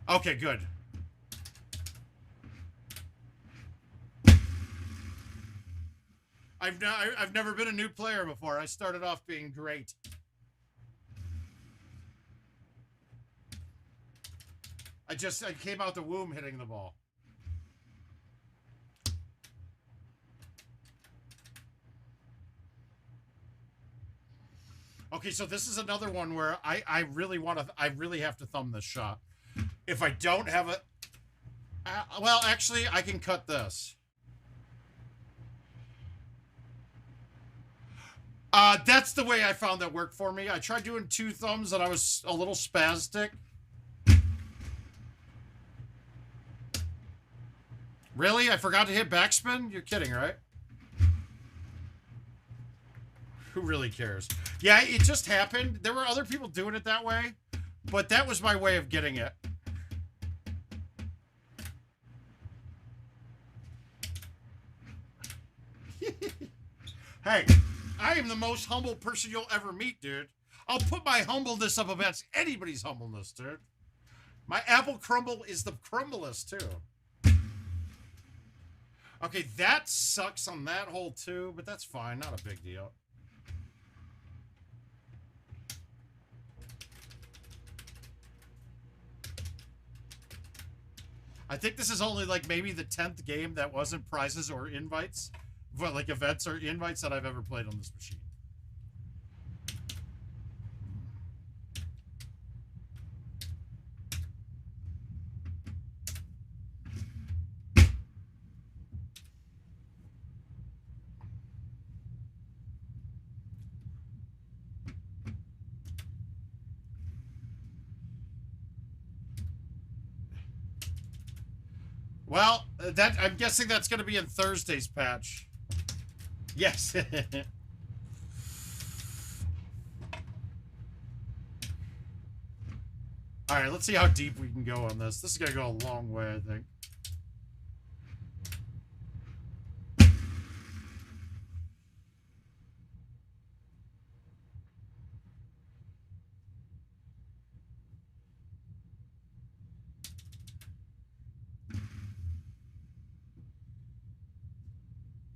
Okay, good. I've never been a new player before. I started off being great. I came out the womb hitting the ball. Okay, so this is another one where I really have to thumb this shot. If I don't have it, well, actually, I can cut this. That's the way I found that worked for me. I tried doing 2 thumbs and I was a little spastic. Really? I forgot to hit backspin? You're kidding, right? Who really cares? Yeah, it just happened. There were other people doing it that way, but that was my way of getting it. Hey, I am the most humble person you'll ever meet, dude. I'll put my humbleness up against anybody's humbleness, dude. My apple crumble is the crumblest, too. Okay, that sucks on that hole, too, but that's fine. Not a big deal. I think this is only, like, maybe the 10th game that wasn't prizes or invites. But, like, events or invites that I've ever played on this machine. Well, I'm guessing that's going to be in Thursday's patch. Yes. All right, let's see how deep we can go on this. This is going to go a long way, I think.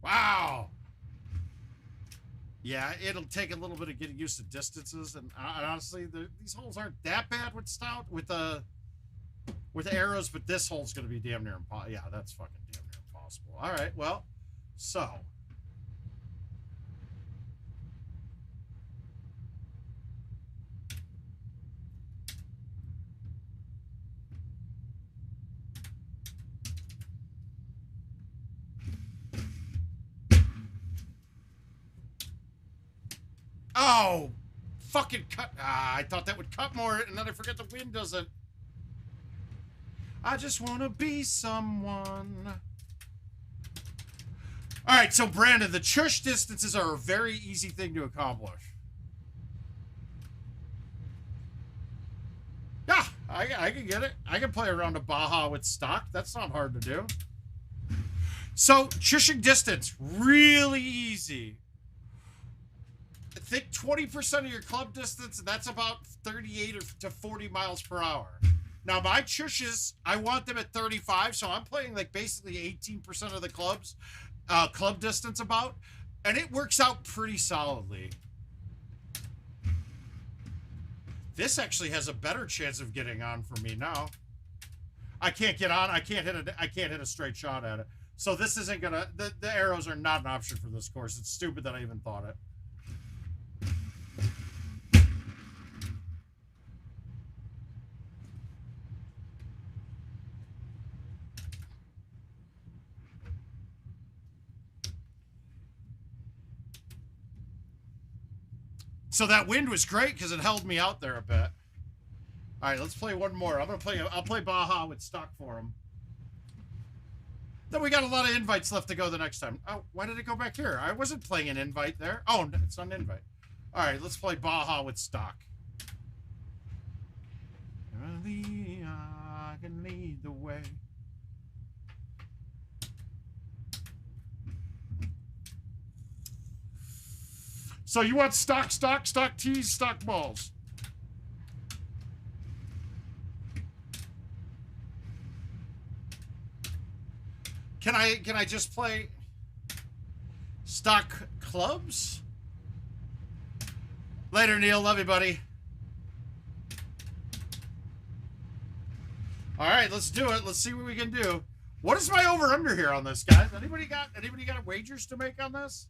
Wow. Yeah, it'll take a little bit of getting used to distances, and honestly, these holes aren't that bad with stout with the arrows, but this hole's going to be damn near impossible. Yeah, that's fucking damn near impossible. All right, well, so. Oh, fucking cut. I thought that would cut more, and then I forget the wind doesn't. I just want to be someone. All right, so Brandon, the chush distances are a very easy thing to accomplish. Yeah, I can get it. I can play around a Baja with stock. That's not hard to do. So, chushing distance, really easy. I think 20% of your club distance, and that's about 38 to 40 miles per hour. Now, my chushes, I want them at 35, so I'm playing like basically 18% of the club distance about, and it works out pretty solidly. This actually has a better chance of getting on for me now. I can't get on. I can't hit a straight shot at it. So this isn't gonna. The arrows are not an option for this course. It's stupid that I even thought it. So that wind was great because it held me out there a bit. All right, let's play one more. I'll play Baja with stock for him. Then we got a lot of invites left to go the next time. Oh, why did it go back here? I wasn't playing an invite there. Oh, it's not an invite. All right, let's play Baja with stock. I can lead the way. So you want stock tees, stock balls. Can I just play stock clubs? Later, Neil. Love you, buddy. All right, let's do it. Let's see what we can do. What is my over/under here on this, guys? Anybody got wagers to make on this?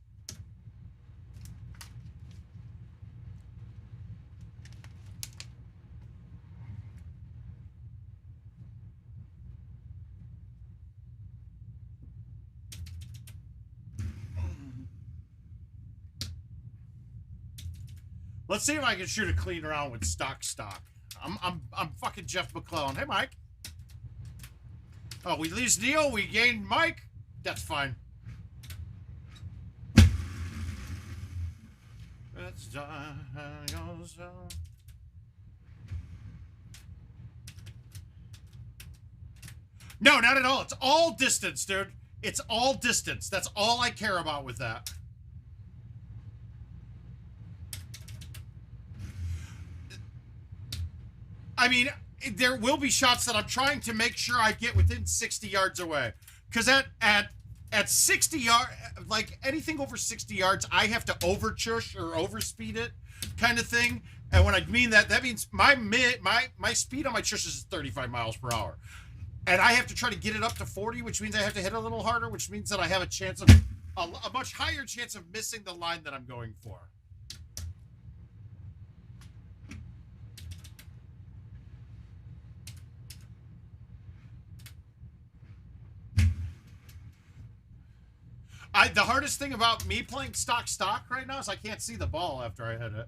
Let's see if I can shoot a clean round with stock. I'm fucking Jeff McClellan. Hey, Mike. Oh, we lose Neil. We gain Mike. That's fine. No, not at all. It's all distance, dude. It's all distance. That's all I care about with that. I mean, there will be shots that I'm trying to make sure I get within 60 yards away. Because at 60 yards, like anything over 60 yards, I have to overchush or overspeed it kind of thing. And when I mean that, that means my speed on my chushes is 35 miles per hour. And I have to try to get it up to 40, which means I have to hit a little harder, which means that I have a chance of a much higher chance of missing the line that I'm going for. The hardest thing about me playing stock right now is I can't see the ball after I hit it.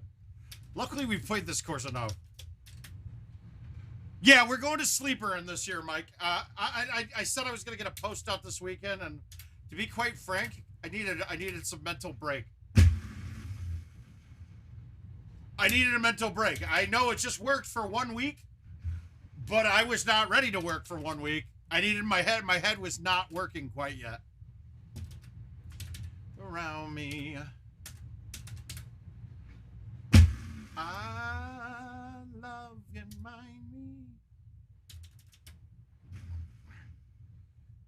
Luckily, we've played this course enough. Yeah, we're going to sleeper in this year, Mike. I said I was going to get a post out this weekend, and to be quite frank, I needed some mental break. I needed a mental break. I know it just worked for 1 week, but I was not ready to work for 1 week. I needed my head. My head was not working quite yet. Around me, I love you, mind me.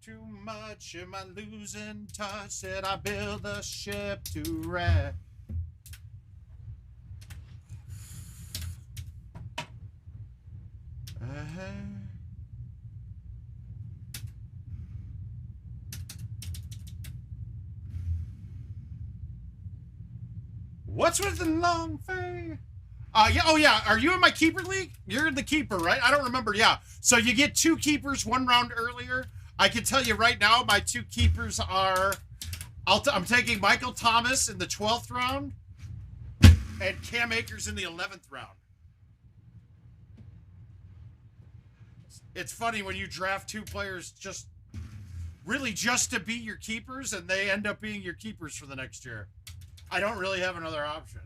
Too much am I losing touch? Said I build a ship to wreck. What's with the long fade? Yeah. Oh, yeah. Are you in my keeper league? You're in the keeper, right? I don't remember. Yeah. So you get 2 keepers 1 round earlier. I can tell you right now, my 2 keepers are... I'm taking Michael Thomas in the 12th round and Cam Akers in the 11th round. It's funny when you draft 2 players just to be your keepers, and they end up being your keepers for the next year. I don't really have another option.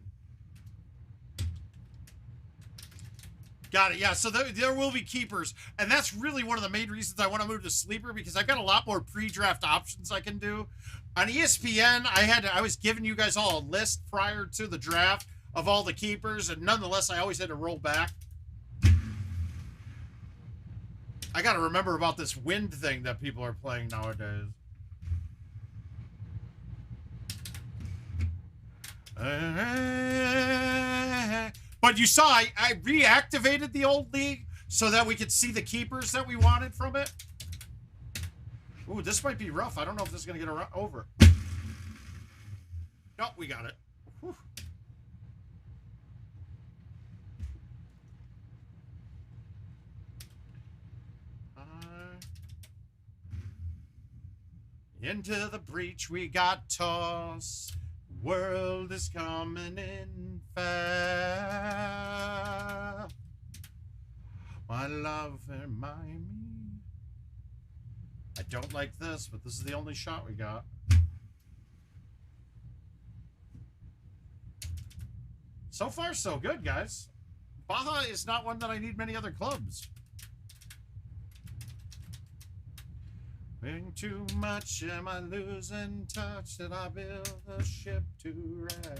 Got it. Yeah, so there will be keepers, and that's really one of the main reasons I want to move to sleeper, because I've got a lot more pre-draft options I can do. On ESPN, I was giving you guys all a list prior to the draft of all the keepers, and nonetheless, I always had to roll back. I got to remember about this wind thing that people are playing nowadays. But you saw, I reactivated the old league so that we could see the keepers that we wanted from it. Ooh, this might be rough. I don't know if this is going to get over. No, we got it. Whew. Into the breach we got tossed. World is coming in fast. My love remind me. I don't like this, but this is the only shot we got. So far, so good, guys. Baja is not one that I need many other clubs. Being too much, am I losing touch? Did I build a ship to wreck?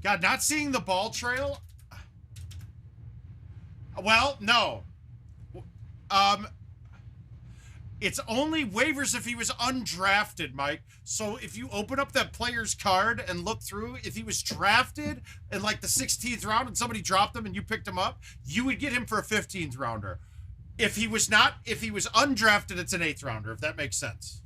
God, not seeing the ball trail? Well, no. It's only waivers if he was undrafted, Mike. So if you open up that player's card and look through, if he was drafted in like the 16th round and somebody dropped him and you picked him up, you would get him for a 15th rounder. If he was undrafted, it's an 8th rounder, if that makes sense.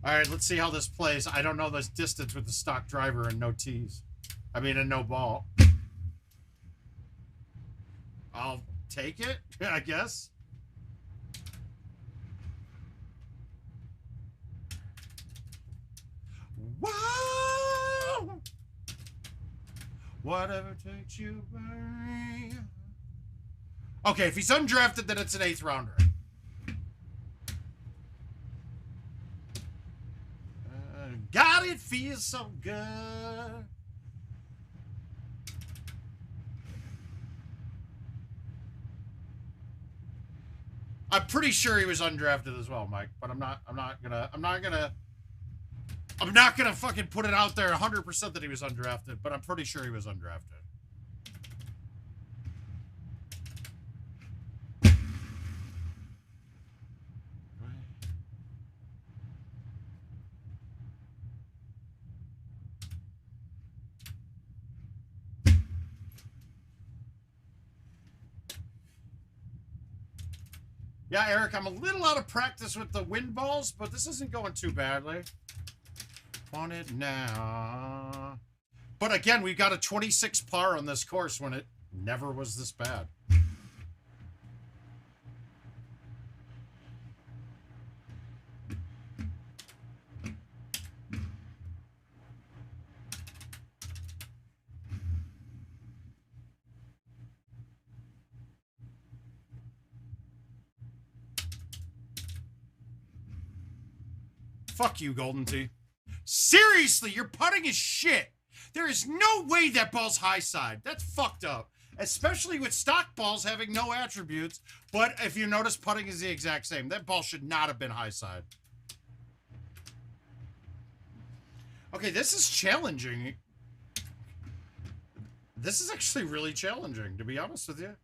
All right, let's see how this plays. I don't know this distance with the stock driver and no tees. I mean, and no ball. I'll take it, I guess. Whoa! Whatever takes you by. Okay, if he's undrafted, then it's an 8th rounder. God, it feels so good. I'm pretty sure he was undrafted as well, Mike, but I'm not gonna fucking put it out there 100% that he was undrafted, but I'm pretty sure he was undrafted. Yeah, Eric, I'm a little out of practice with the wind balls, but this isn't going too badly. Want it now. But again, we got a 26 par on this course when it never was this bad. Fuck you, Golden Tee. Seriously, your putting is shit. There is no way that ball's high side. That's fucked up. Especially with stock balls having no attributes. But if you notice, putting is the exact same. That ball should not have been high side. Okay, this is challenging. This is actually really challenging, to be honest with you.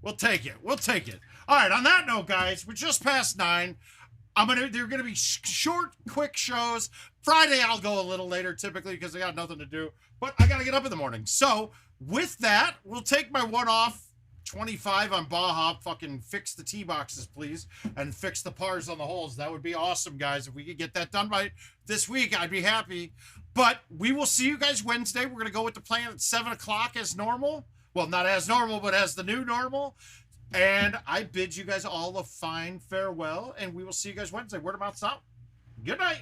We'll take it. We'll take it. All right, on that note, guys, we're just past 9. They're gonna be short, quick shows. Friday I'll go a little later, typically, because I got nothing to do. But I gotta get up in the morning. So with that, we'll take my one off 25 on Baja. Fucking fix the tee boxes, please, and fix the pars on the holes. That would be awesome, guys. If we could get that done by this week, I'd be happy. But we will see you guys Wednesday. We're gonna go with the plan at 7 o'clock as normal. Well, not as normal, but as the new normal. And I bid you guys all a fine farewell, and we will see you guys Wednesday. Word of mouth's out. Good night.